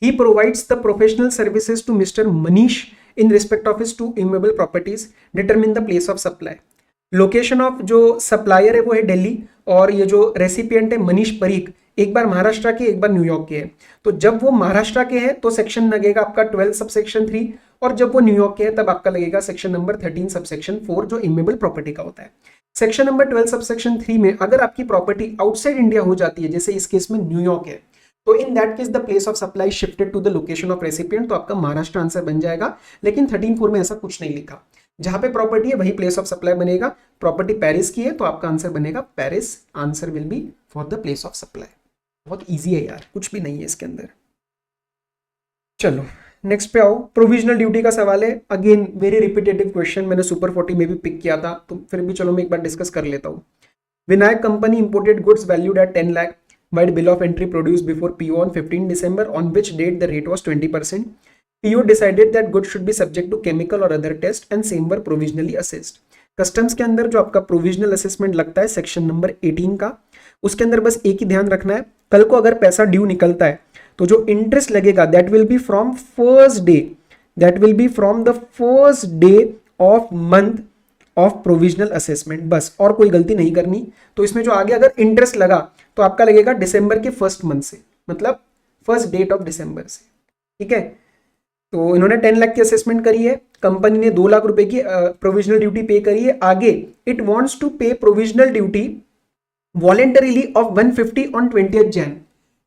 he provides the professional services to mister Manish in respect of his 2 immovable properties, determine the place of supply. Location of जो सप्लायर है वो है दिल्ली, और ये जो रेसिपिएंट है मनीष परीक, एक बार महाराष्ट्र के एक बार न्यूयॉर्क के हैं। तो जब वो महाराष्ट्र के हैं तो सेक्शन लगेगा आपका 12 सबसेक्शन 3, और जब वो न्यूयॉर्क के हैं तब आपका लगेगा सेक्शन नंबर 13 सबसेक्शन 4 जो इमूवेबल प्रॉपर्टी का होता है। सेक्शन नंबर 12 सबसेक्शन 3 में अगर आपकी प्रॉपर्टी आउटसाइड इंडिया हो जाती है, जैसे इस केस में न्यूयॉर्क है, तो in that case the place of supply shifted to the location of recipient, तो आपका महाराष्ट्र आंसर बन जाएगा। लेकिन 13(4) में ऐसा कुछ नहीं लिखा, जहां पे प्रॉपर्टी है वही प्लेस ऑफ सप्लाई बनेगा। प्रॉपर्टी पेरिस की है तो आपका आंसर बनेगा Paris, answer will be for the place of supply. बहुत इजी है यार, कुछ भी नहीं है इसके अंदर। चलो नेक्स्ट पे आओ, प्रोविजनल ड्यूटी का सवाल है, अगेन वेरी रिपीटेटिव क्वेश्चन, मैंने सुपर 40 में भी पिक किया था, तो फिर भी चलो मैं एक बार डिस्कस कर लेता हूँ। Vinayak company imported goods valued at 10 lakh, vide bill of entry produce before PO on 15 December, on which date the rate was 20%। PO decided that goods should be subject to chemical or other test and same were provisionally assessed। Customs के अंदर जो आपका प्रोविजनल असेसमेंट लगता है सेक्शन नंबर 18 का, उसके अंदर बस एक ही ध्यान रखना है, कल को अगर पैसा ड्यू निकलता है तो जो इंटरेस्ट लगेगा that will be from first day, that will be from the first day of month of provisional assessment, बस और कोई गलती नहीं करनी। तो इसमें जो आगे अगर इंटरेस्ट लगा तो आपका लगेगा दिसंबर के फर्स्ट मंथ से, मतलब फर्स्ट डेट ऑफ दिसंबर से, ठीक है। तो इन्होंने 10 लाख की असेसमेंट करी है, कंपनी ने 2 लाख रुपए की प्रोविजनल ड्यूटी पे करी है। आगे इट वांट्स टू पे provisional duty voluntarily of 150 on 20th Jain.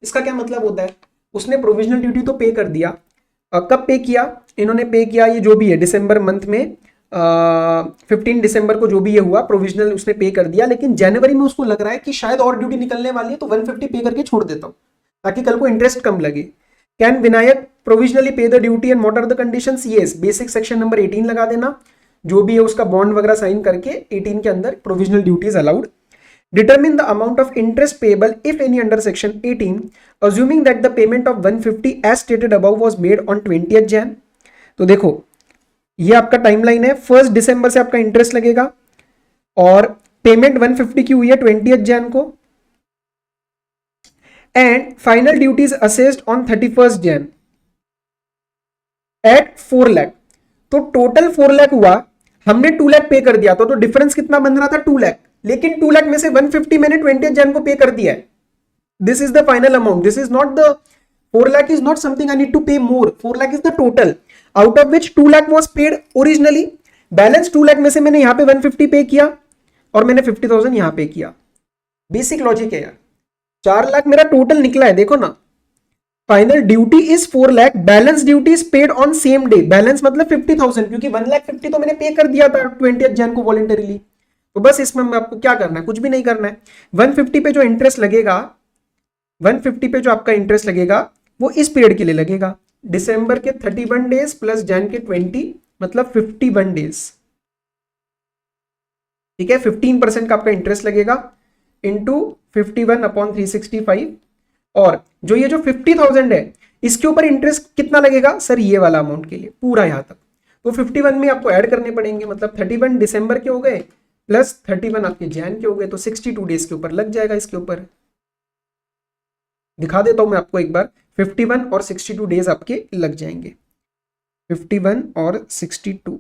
इसका क्या मतलब होता है, उसने प्रोविजनल ड्यूटी तो पे कर दिया, कब पे किया, इन्होंने पे किया ये जो भी है दिसंबर मंथ में 15 दिसंबर को जो भी ये हुआ प्रोविजनल उसने पे कर दिया, लेकिन जनवरी में उसको लग रहा है कि शायद और ड्यूटी निकलने वाली है तो 150 पे करके छोड़ देता हूं ताकि कल को इंटरेस्ट कम लगे। Can Vinayak provisionally pay the duty and what are the conditions, yes, basic section number 18 लगा देना, जो भी है उसका बॉन्ड वगैरह साइन करके 18 के अंदर provisional duty is allowed. Determine the amount of interest payable, if any, under section 18, assuming that the payment of 150 as stated above was made on 20th Jan। तो देखो ये आपका टाइमलाइन है, 1 दिसंबर से आपका इंटरेस्ट लगेगा और पेमेंट 150 की हुई है 20th Jan को, and final duties assessed on 31st Jan at 4 lakh. तो टोटल 4 लाख हुआ, हमने 2 लाख पे कर दिया तो डिफरेंस कितना बन रहा था 2 लाख, लेकिन 2 लाख में से 150 मैंने 20th Jan को पे कर दिया है। This is the final amount, this is not the 4 lakh is not something I need to pay more, 4 lakh is the total, out of which 2 lakh was paid originally, balance 2 lakh में से मैंने यहां पे 150 पे किया और मैंने 50,000 यहां पे किया। बेसिक लॉजिक है यार, 4 लाख मेरा टोटल निकला है, देखो ना, final duty is 4 lakh, balance duty is paid on same day, balance मतलब 50,000, क्योंकि 1,50,000 तो मैंने पे कर दिया था 20th Jan को वॉलंटरीली। तो बस इसमें आपको क्या करना है, कुछ भी नहीं करना है। 150 पे जो इंटरेस्ट लगेगा, 150 पे जो आपका इंटरेस्ट लगेगा वो इस पीरियड के लिए लगेगा, दिसंबर के 31 डेज प्लस जैन के 20, मतलब 51 डेज, ठीक है। 15% का आपका इंटरेस्ट लगेगा इंटू 51 अपॉन 365, और जो ये जो 50,000 है इसके ऊपर इंटरेस्ट कितना लगेगा सर, ये वाला अमाउंट के लिए पूरा यहां तक, तो 51 में आपको ऐड करने पड़ेंगे, मतलब 31 दिसंबर के हो गए प्लस 31 आपके जैन के हो गए, तो 62 डेज के ऊपर लग जाएगा। इसके ऊपर दिखा देता हूं मैं आपको एक बार, 51 और 62 डेज आपके लग जाएंगे, 51 और 62।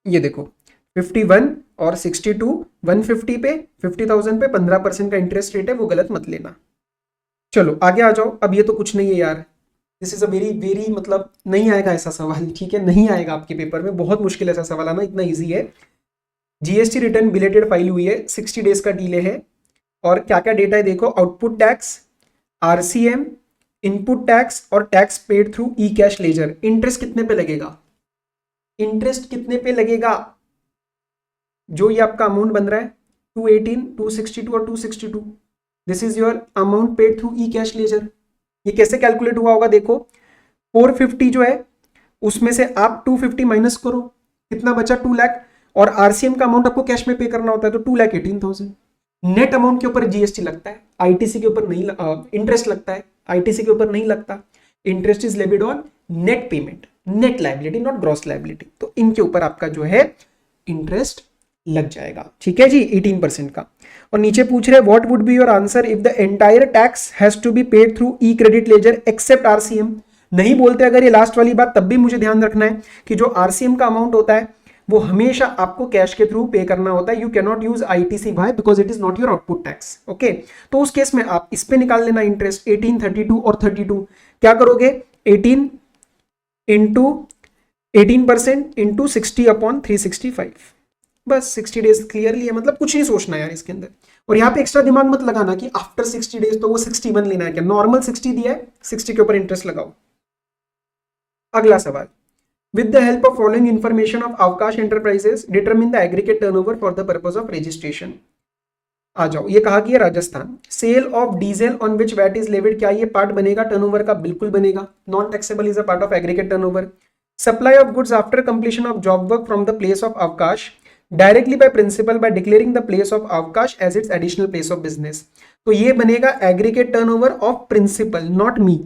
ये देखो 51 और 62, 150 पे 50,000 पे 15% का इंटरेस्ट रेट है, वो गलत मत लेना। चलो आगे आ जाओ, अब ये तो कुछ नहीं है यार, this is a very very, मतलब नहीं आएगा ऐसा सवाल, ठीक है, नहीं आएगा आपके पेपर में, बहुत मुश्किल ऐसा सवाल आना, इतना इजी है। जीएसटी रिटर्न बिलेटेड फाइल हुई है, 60 डेज का डीले है, और क्या क्या डेटा है देखो, output tax, RCM, input tax और टैक्स पेड थ्रू ई कैश लेजर। इंटरेस्ट कितने पे लगेगा, इंटरेस्ट कितने पे लगेगा, जो ये आपका अमाउंट बन रहा है 218, 262 और 262, this is your amount paid through E cash ledger. ये कैसे कैलकुलेट हुआ होगा देखो, 450 जो है उसमें से आप 250 माइनस करो, कितना बचा 2 लाख, और आरसीएम का अमाउंट आपको कैश में पे करना होता है तो 2,18,000। नेट अमाउंट के ऊपर जीएसटी लगता है, आईटीसी के ऊपर नहीं, इंटरेस्ट लगता है, आईटीसी के ऊपर नहीं लगता। Interest is levied on net payment, net liability not gross liability, तो इनके ऊपर आपका जो है इंटरेस्ट लग जाएगा, ठीक है जी, 18% का। और नीचे पूछ रहे what would be your answer if the entire tax has to be paid through e credit ledger except RCM. नहीं बोलते अगर ये लास्ट वाली बात, तब भी मुझे ध्यान रखना है कि जो आरसीएम का अमाउंट होता है वो हमेशा आपको कैश के थ्रू पे करना होता है, you can not use ITC why because it is not your output tax, okay. तो उस केस में आप इस पे निकाल लेना इंटरेस्ट, 18, 32 और 32, क्या करोगे 18 इंटू 18% इंटू 60 अपॉन 365, बस 60 डेज क्लियरली है, मतलब कुछ नहीं सोचना यार इसके अंदर। और यहाँ पे एक्स्ट्रा दिमाग मत लगाना कि आफ्टर 60 डेज तो वो 61 लेना है, क्या नॉर्मल 60 दिया है, 60 के ऊपर इंटरेस्ट लगाओ। अगला सवाल, with the help of following information of Avkash enterprises determine the aggregate turnover for the purpose of registration. आ जाओ, ये कहा कि Rajasthan, sale of diesel on which VAT is levied, क्या ये पार्ट बनेगा टर्नओवर का, बिल्कुल बनेगा, non taxable is a part of aggregate turnover. Supply of goods after completion of job work from the place of Avkash directly by principal by declaring the place of अवकाश as it's additional place of business. तो ये बनेगा aggregate turnover of principal, not me.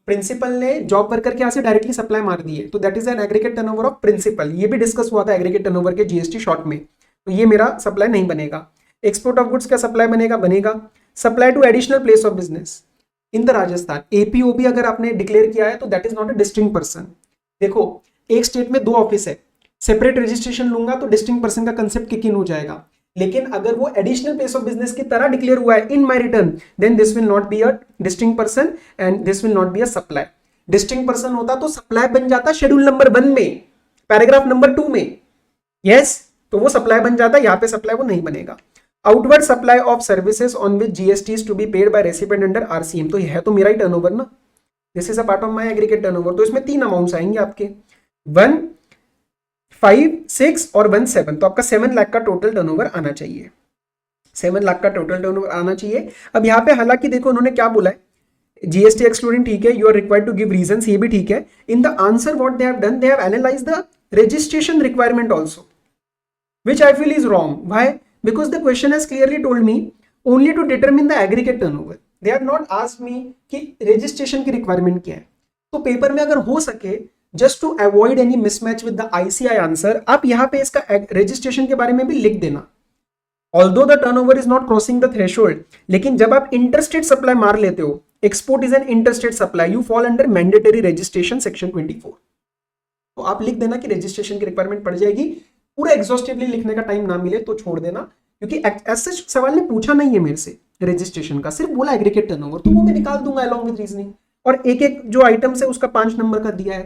Principal ने जॉब वर्कर के यहाँ से डायरेक्टली सप्लाई मार दी है, तो that is an aggregate turnover of principal. ये भी डिस्कस हुआ था एग्रीगेट टर्नओवर के जीएसटी शॉर्ट में, तो ये मेरा सप्लाई नहीं बनेगा। एक्सपोर्ट ऑफ गुड्स का सप्लाई बनेगा, बनेगा। Supply to additional place of business, in the Rajasthan. एपीओबी अगर आपने डिक्लेयर किया है तो that is not a distinct person. देखो एक स्टेट में 2 ऑफिस है, सेपरेट रजिस्ट्रेशन लूंगा तो डिस्टिंक्ट पर्सन का कंसेप्ट किक इन हो जाएगा, लेकिन अगर वो एडिशनल प्लेस ऑफ बिजनेस की तरह डिक्लेयर हुआ है in my return, then this will not be a distinct person and this will not be a supply. Distinct person होता तो सप्लाई बन जाता शेड्यूल नंबर 1 में, पैराग्राफ नंबर 2 में, यस तो वो सप्लाई बन जाता, यहाँ पे सप्लाई वो नहीं बनेगा। Outward supply of services on which GST is to be paid by recipient under RCM, तो यह तो मेरा ही टर्नओवर ना, this is a part of my aggregate turnover. तो इसमें 3 अमाउंट्स आएंगे आपके, 1, 5, 6 और 1, 7, तो आपका 7 लाख का टोटल टर्नओवर आना चाहिए, 7 लाख का टोटल टर्नओवर आना चाहिए। अब यहाँ पे हालांकि देखो उन्होंने क्या बोला है, जीएसटी एक्सक्लूडिंग ठीक है, you are required to give reasons, ये भी ठीक है। In the answer what they have done, they have analysed the registration requirement also, which I feel is wrong. Why? Because the question has clearly told me only to determine the aggregate turnover. They have not asked me कि registration की requirement क्या है। तो पेपर में अगर हो सके just to avoid any mismatch with the ICI answer, आप यहाँ पे इसका registration के बारे में भी लिख देना। Although the turnover is not crossing the threshold, लेकिन जब आप interstate supply मार लेते हो, export is an interstate supply, you fall under mandatory registration section 24। तो आप लिख देना कि रजिस्ट्रेशन की रिक्वायरमेंट पड़ जाएगी। पूरा एग्जॉस्टिवली लिखने का टाइम ना मिले तो छोड़ देना, क्योंकि ऐसे सवाल ने पूछा नहीं है मेरे से रजिस्ट्रेशन का, सिर्फ बोला एग्रीगेट टर्नओवर, तो वो मैं निकाल दूंगा अलोंग विद रीजनिंग। और एक एक जो आइटम्स है उसका 5 नंबर का दिया है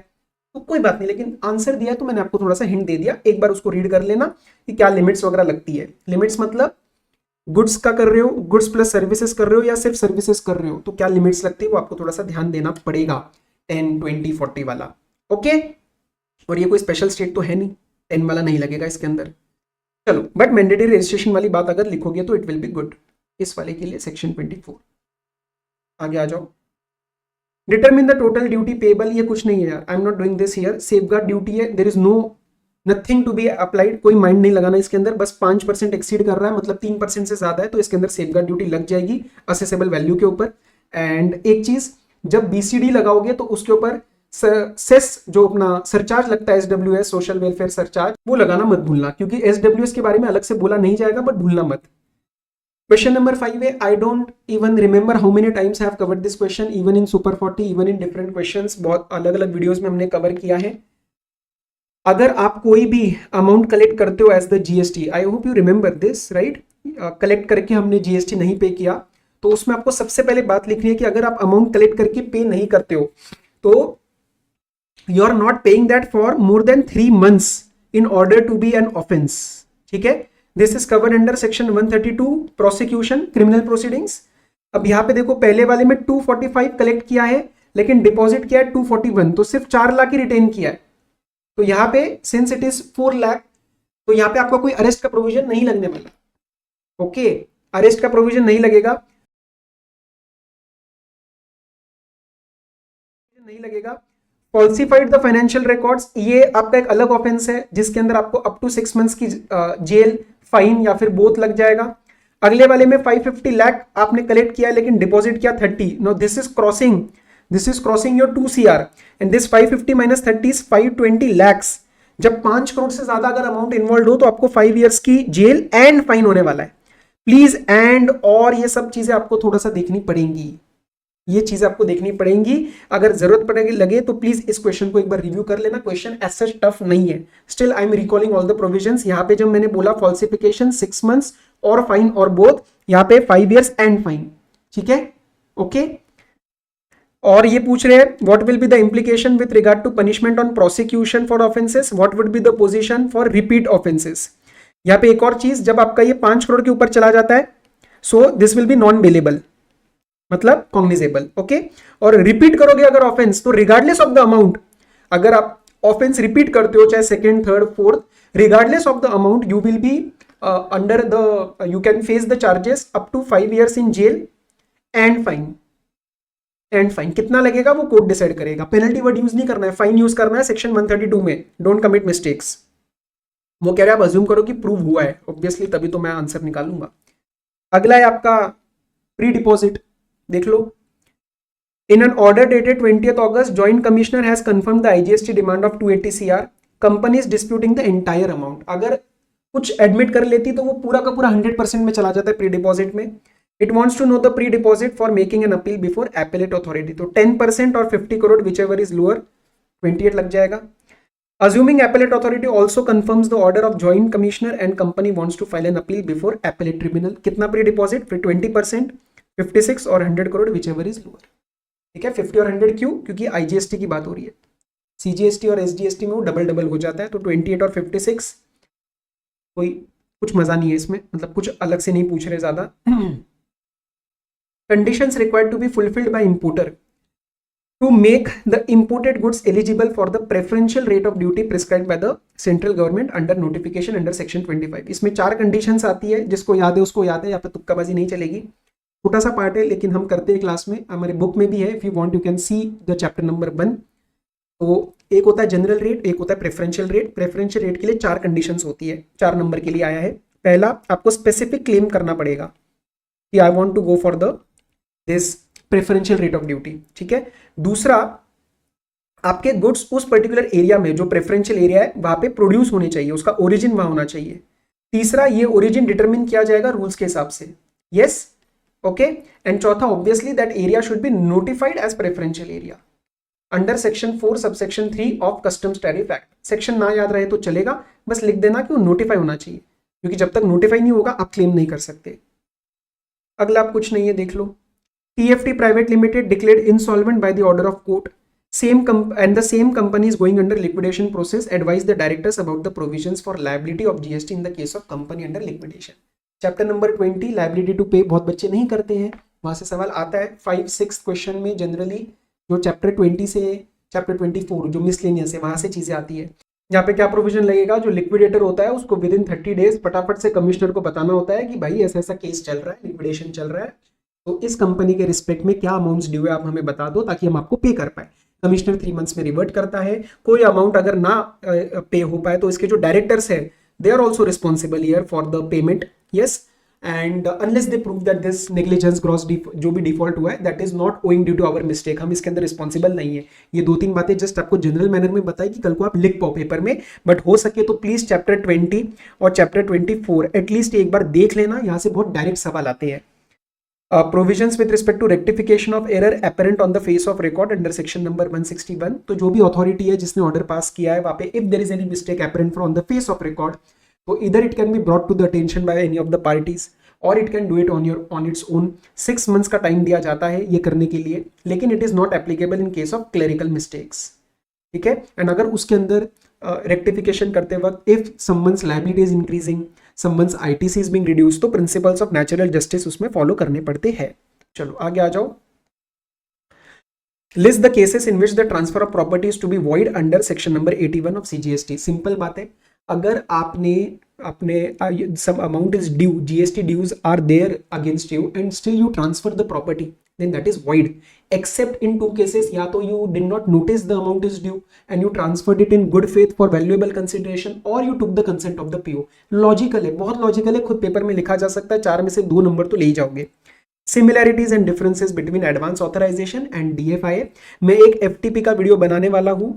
तो कोई बात नहीं, लेकिन आंसर दिया है तो मैंने आपको थोड़ा सा हिंट दे दिया, एक बार उसको रीड कर लेना कि क्या लिमिट्स वगैरह लगती है। लिमिट्स मतलब गुड्स का कर रहे हो, गुड्स प्लस सर्विसेज कर रहे हो या सिर्फ सर्विसेज कर रहे हो, तो क्या लिमिट्स लगती है वो आपको थोड़ा सा ध्यान देना पड़ेगा, 10, 20, 40 वाला। ओके, और ये कोई स्पेशल स्टेट तो है नहीं, 10 वाला नहीं लगेगा इसके अंदर। चलो, बट मैंडेटरी रजिस्ट्रेशन वाली बात अगर लिखोगे तो इट विल बी गुड इस वाले के लिए, सेक्शन 24। आगे आ जाओ, determine the total duty payable, ये कुछ नहीं है यार, I am not doing this here. Safeguard duty है, there is no nothing to be applied, कोई माइंड नहीं लगाना इसके अंदर, बस 5% एक्सीड कर रहा है मतलब 3% से ज्यादा है तो इसके अंदर सेफगार्ड ड्यूटी लग जाएगी असेसेबल वैल्यू के ऊपर। एंड एक चीज, जब बीसीडी लगाओगे तो उसके ऊपर सेस जो अपना सरचार्ज लगता है, एसडब्ल्यूएस सोशल वेलफेयर सरचार्ज, वो लगाना मत भूलना, क्योंकि एसडब्ल्यूएस के बारे में अलग से बोला नहीं जाएगा, बट भूलना मत। क्वेश्चन नंबर 5 है, I don't even remember how many times I have covered this question, even in super 40, even in different questions, बहुत अलग अलग वीडियोस में हमने कवर किया है। अगर आप कोई भी अमाउंट कलेक्ट करते हो as the GST, I hope you remember this right, collect करके हमने जीएसटी नहीं पे किया, तो उसमें आपको सबसे पहले बात लिखनी है कि अगर आप अमाउंट कलेक्ट करके पे नहीं करते हो तो you are not paying that for more than 3 months in order to be an offense, ठीक है। this is covered under section 132 prosecution criminal proceedings। अब यहाँ पे देखो पहले वाले में 245 कलेक्ट किया है लेकिन डिपॉजिट किया है 241, तो सिर्फ 4 लाख ही रिटेन किया है। तो यहाँ पे सिंस इट इज 4 लाख, तो यहाँ पे आपका कोई अरेस्ट का प्रोविजन नहीं लगने वाला। ओके, अरेस्ट का प्रोविजन नहीं लगेगा, नहीं लगेगा। फॉल्सिफाइड द फाइनेंशियल रिकॉर्ड्स, ये आपका एक अलग ऑफेंस है जिसके अंदर आपको अप टू 6 मंथ्स की जेल, फाइन या फिर बोथ लग जाएगा। अगले वाले में 550 लाख आपने कलेक्ट किया लेकिन डिपॉजिट किया 30, no this is crossing your 2 CR and this 550 minus 30 is 520 lakhs। जब 5 करोड़ से ज्यादा अगर अमाउंट इन्वॉल्व हो तो आपको 5 years की जेल एंड फाइन होने वाला है। प्लीज एंड और ये सब चीजें आपको थोड़ा सा देखनी पड़ेंगी, ये चीज आपको देखनी पड़ेंगी। अगर जरूरत पड़ेगी लगे तो प्लीज इस क्वेश्चन को एक बार रिव्यू कर लेना, क्वेश्चन ऐसा टफ नहीं है। Still I am recalling all the provisions. यहाँ पे जब मैंने बोला फॉल्सिफिकेशन 6 months और फाइन और बोथ, यहाँ पे 5 years एंड फाइन, ठीक है। ओके, और ये पूछ रहे हैं what will be the implication with regard to punishment on prosecution for offences, what would be the position for repeat offences. यहाँ पे एक और चीज, जब आपका ये 5 करोड़ के ऊपर चला जाता है so this will B non bailable, मतलब कॉग्निजेबल। ओके, और रिपीट करोगे अगर ऑफेंस तो रिगार्डलेस ऑफ द अमाउंट, अगर आप ऑफेंस रिपीट करते हो चाहे second, third, fourth, regardless of the amount you will be under the, you can face the charges up to 5 years in jail and fine. And fine कितना लगेगा वो कोर्ट डिसाइड करेगा। पेनल्टी वर्ड यूज नहीं करना है, फाइन यूज करना है सेक्शन 132 में। Don't commit mistakes. वो कह रहा है आप अज्यूम करो कि प्रूव हुआ है, ऑब्वियसली तभी तो मैं आंसर निकालूंगा। अगला है आपका प्री डिपॉजिट, देख लो। In an order dated 20th August, joint commissioner has confirmed the IGST demand of 280 CR, company is disputing the entire amount. अगर कुछ एडमिट कर लेती तो वो पूरा का पूरा 100% में चला जाता है प्री डिपॉजिट में। It wants to know the pre deposit for making an appeal before appellate authority, तो 10% और 50 crore whichever is lower 28 लग जाएगा। Assuming appellate authority also confirms the order of joint commissioner and company wants to file an appeal before appellate tribunal, कितना प्री डिपॉजिट, फिर 20%, 56 और 100 crore whichever is lower. ठीक है, 50 और 100 क्यों? क्योंकि आईजीएसटी की बात हो रही है, सीजीएसटी और एसजीएसटी में वो डबल डबल हो जाता है। तो 28 और 56 कोई कुछ मजा नहीं है इसमें, मतलब कुछ अलग से नहीं पूछ रहे ज्यादा। Conditions required to be fulfilled by importer to make the imported goods eligible for the preferential rate of duty prescribed by the central government under notification under section 25। इसमें 4 कंडीशंस आती है, जिसको याद है उसको याद है, यहाँ पे तुक्काबाजी नहीं चलेगी। छोटा सा पार्ट है लेकिन हम करते हैं क्लास में, हमारे बुक में भी है, if you want you can see the chapter number 1। तो एक होता है जनरल रेट, एक होता है प्रेफरेंशियल रेट। प्रेफरेंशियल रेट के लिए 4 कंडीशंस होती है, 4 नंबर के लिए आया है। पहला, आपको स्पेसिफिक क्लेम करना पड़ेगा कि I want to go for the this preferential rate of duty. ठीक है। दूसरा, आपके गुड्स उस पर्टिकुलर एरिया में जो प्रेफरेंशियल एरिया है वहां पे प्रोड्यूस होने चाहिए, उसका ओरिजिन वहां होना चाहिए। तीसरा, ये ओरिजिन डिटरमिन किया जाएगा रूल्स के हिसाब से, यस, ओके। एंड चौथा, obviously that area should be notified as preferential area under section 4 subsection 3 of customs tariff act. Section ना याद रहे तो चलेगा, बस लिख देना कि वो नोटिफाई होना चाहिए, क्योंकि जब तक नोटिफाई नहीं होगा आप क्लेम नहीं कर सकते। अगला आप कुछ नहीं है, देख लो। TFT Private Limited declared insolvent by the order of court. The same company is going under liquidation process. Advise the directors about the provisions for liability of GST in the case of company under liquidation. Chapter number 20 liability to pay बहुत बच्चे नहीं करते हैं, वहां से सवाल आता है 5-6 क्वेश्चन में जनरली, जो चैप्टर 20 से चैप्टर 24 जो मिसलेनियस है वहां से चीजें आती है। यहाँ पे क्या प्रोविजन लगेगा, जो लिक्विडेटर होता है उसको विद इन 30 डेज फटाफट से कमिश्नर को बताना होता है कि भाई ऐसा ऐसा केस चल रहा है, लिक्विडेशन चल रहा है, तो इस कंपनी के रिस्पेक्ट में क्या अमाउंट्स ड्यू है आप हमें बता दो ताकि हम आपको पे कर पाए। कमिश्नर 3 मंथ्स में रिवर्ट करता है। कोई अमाउंट अगर ना पे हो पाए तो इसके जो डायरेक्टर्स है they are also responsible here for the payment, yes. And unless they prove that this negligence gross जो भी डिफॉल्ट हुआ है that is not owing due to our mistake, हम इसके अंदर रिस्पॉन्सिबल नहीं है। ये 2-3 बातें जस्ट आपको जनरल मैनर में बताई कि कल को आप लिख पाओ पेपर में, बट हो सके तो प्लीज चैप्टर 20 और चैप्टर 24 एटलीस्ट एक बार देख लेना, यहाँ से बहुत डायरेक्ट सवाल आते हैं। Provisions with respect to rectification of error apparent on the face of record under section number 161। तो जो भी अथॉरिटी है जिसने ऑर्डर पास किया है वहां पे if there is any mistake apparent on the face of record, तो either it can be brought to the attention by any of the parties or it can do it on its own। 6 months का टाइम दिया जाता है ये करने के लिए, लेकिन it is not applicable in case of clerical mistakes। ठीक है। एंड अगर उसके अंदर रेक्टिफिकेशन करते वक्त if someone's liability is increasing, someone's ITC is being reduced, तो प्रिंसिपल्स ऑफ नेचुरल जस्टिस उसमें फॉलो करने पड़ते हैं। चलो आगे आ जाओ। List the cases in which the transfer of properties to be void under section number 81 of CGST। Simple बात है, अगर आपने अपने some amount is due, GST dues are there against you and still you transfer the property, then that is void except in 2 cases। या तो you did not notice the amount is due and you transferred it in good faith for valuable consideration or you took the consent of the PO। Logical है, बहुत लॉजिकल है, खुद पेपर में लिखा जा सकता है, 4 में से 2 नंबर तो ले ही जाओगे। Similarities and differences between advance authorisation and DFIA, मैं एक FTP का वीडियो बनाने वाला हूँ,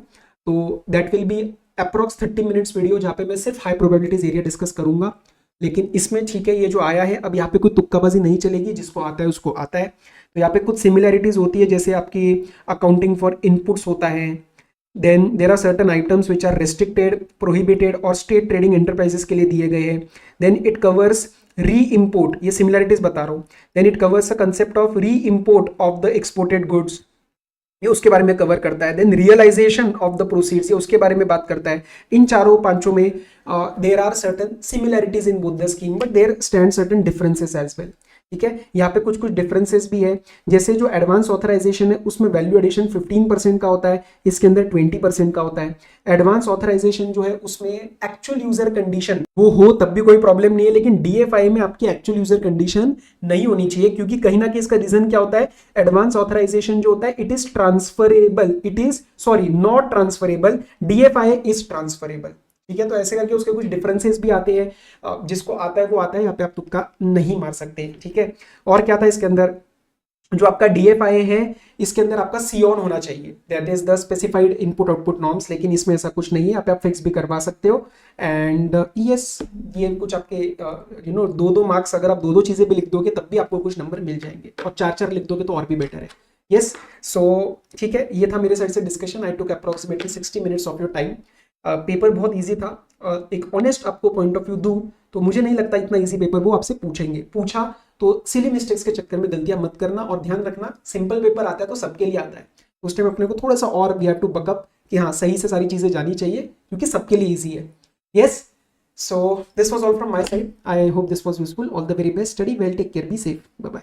तो that will be approx 30 minutes video, जहाँ पे मैं सिर्फ हाई प्रोबेबिलिटीज एरिया डिस्कस करूंगा। लेकिन इसमें ठीक है, ये जो आया है अब यहाँ पे कोई तुक्काबाजी नहीं चलेगी, जिसको आता है उसको आता है। तो यहाँ पे कुछ सिमिलैरिटीज होती है, जैसे आपकी अकाउंटिंग फॉर इनपुट्स होता है, then there are certain items which are restricted, prohibited और स्टेट ट्रेडिंग एंटरप्राइजेस के लिए दिए गए हैं। Then it covers reimport, ये सिमिलैरिटीज बता रहा हूँ। Then it covers the concept of reimport of the exported goods, ये उसके बारे में कवर करता है। Then realisation of the proceeds, ये उसके बारे में बात करता है। इन 4-5 में there are certain similarities in both the scheme but there stand certain differences as well. ठीक है, यहाँ पे कुछ डिफरेंसेस भी है, जैसे जो एडवांस ऑथराइजेशन है उसमें वैल्यू एडिशन 15% का होता है, इसके अंदर 20% का होता है। एडवांस ऑथराइजेशन जो है उसमें एक्चुअल यूजर कंडीशन वो हो तब भी कोई प्रॉब्लम नहीं है, लेकिन DFI में आपकी एक्चुअल यूजर कंडीशन नहीं होनी चाहिए, क्योंकि कहीं ना कहीं इसका रीजन क्या होता है, एडवांस ऑथराइजेशन जो होता है it is transferable, not transferable, DFI is transferable. ठीक है, तो ऐसे करके उसके कुछ डिफरेंसेस भी आते हैं, जिसको आता है वो आता है, यहाँ पे आप तुक्का नहीं मार सकते। ठीक है, और क्या था इसके अंदर, जो आपका DFI है इसके अंदर आपका सीऑन होना चाहिए, that is the specified input output norms, लेकिन इसमें ऐसा कुछ नहीं है, आप फिक्स भी करवा सकते हो। एंड यस, ये कुछ आपके दो दो मार्क्स, अगर आप दो दो चीजें भी लिख दोगे तब भी आपको कुछ नंबर मिल जाएंगे, और चार चार लिख दोगे तो और भी बेटर है। यस, सो ठीक है, ये था मेरे साइड से discussion. I took approximately 60 minutes of your time. Paper बहुत ईजी था। एक ऑनेस्ट आपको पॉइंट ऑफ व्यू दूं तो मुझे नहीं लगता इतना ईजी पेपर वो आपसे पूछेंगे। पूछा तो सिली मिस्टेक्स के चक्कर में गलतियां मत करना, और ध्यान रखना सिंपल पेपर आता है तो सबके लिए आता है, उस टाइम अपने को थोड़ा सा और वी हैव टू बकअप कि हाँ सही से सारी चीजें जानी चाहिए, क्योंकि सबके लिए ईजी है। Yes, so this was all from my side. I hope this was useful. All the very best, study well, take care, be safe, bye bye.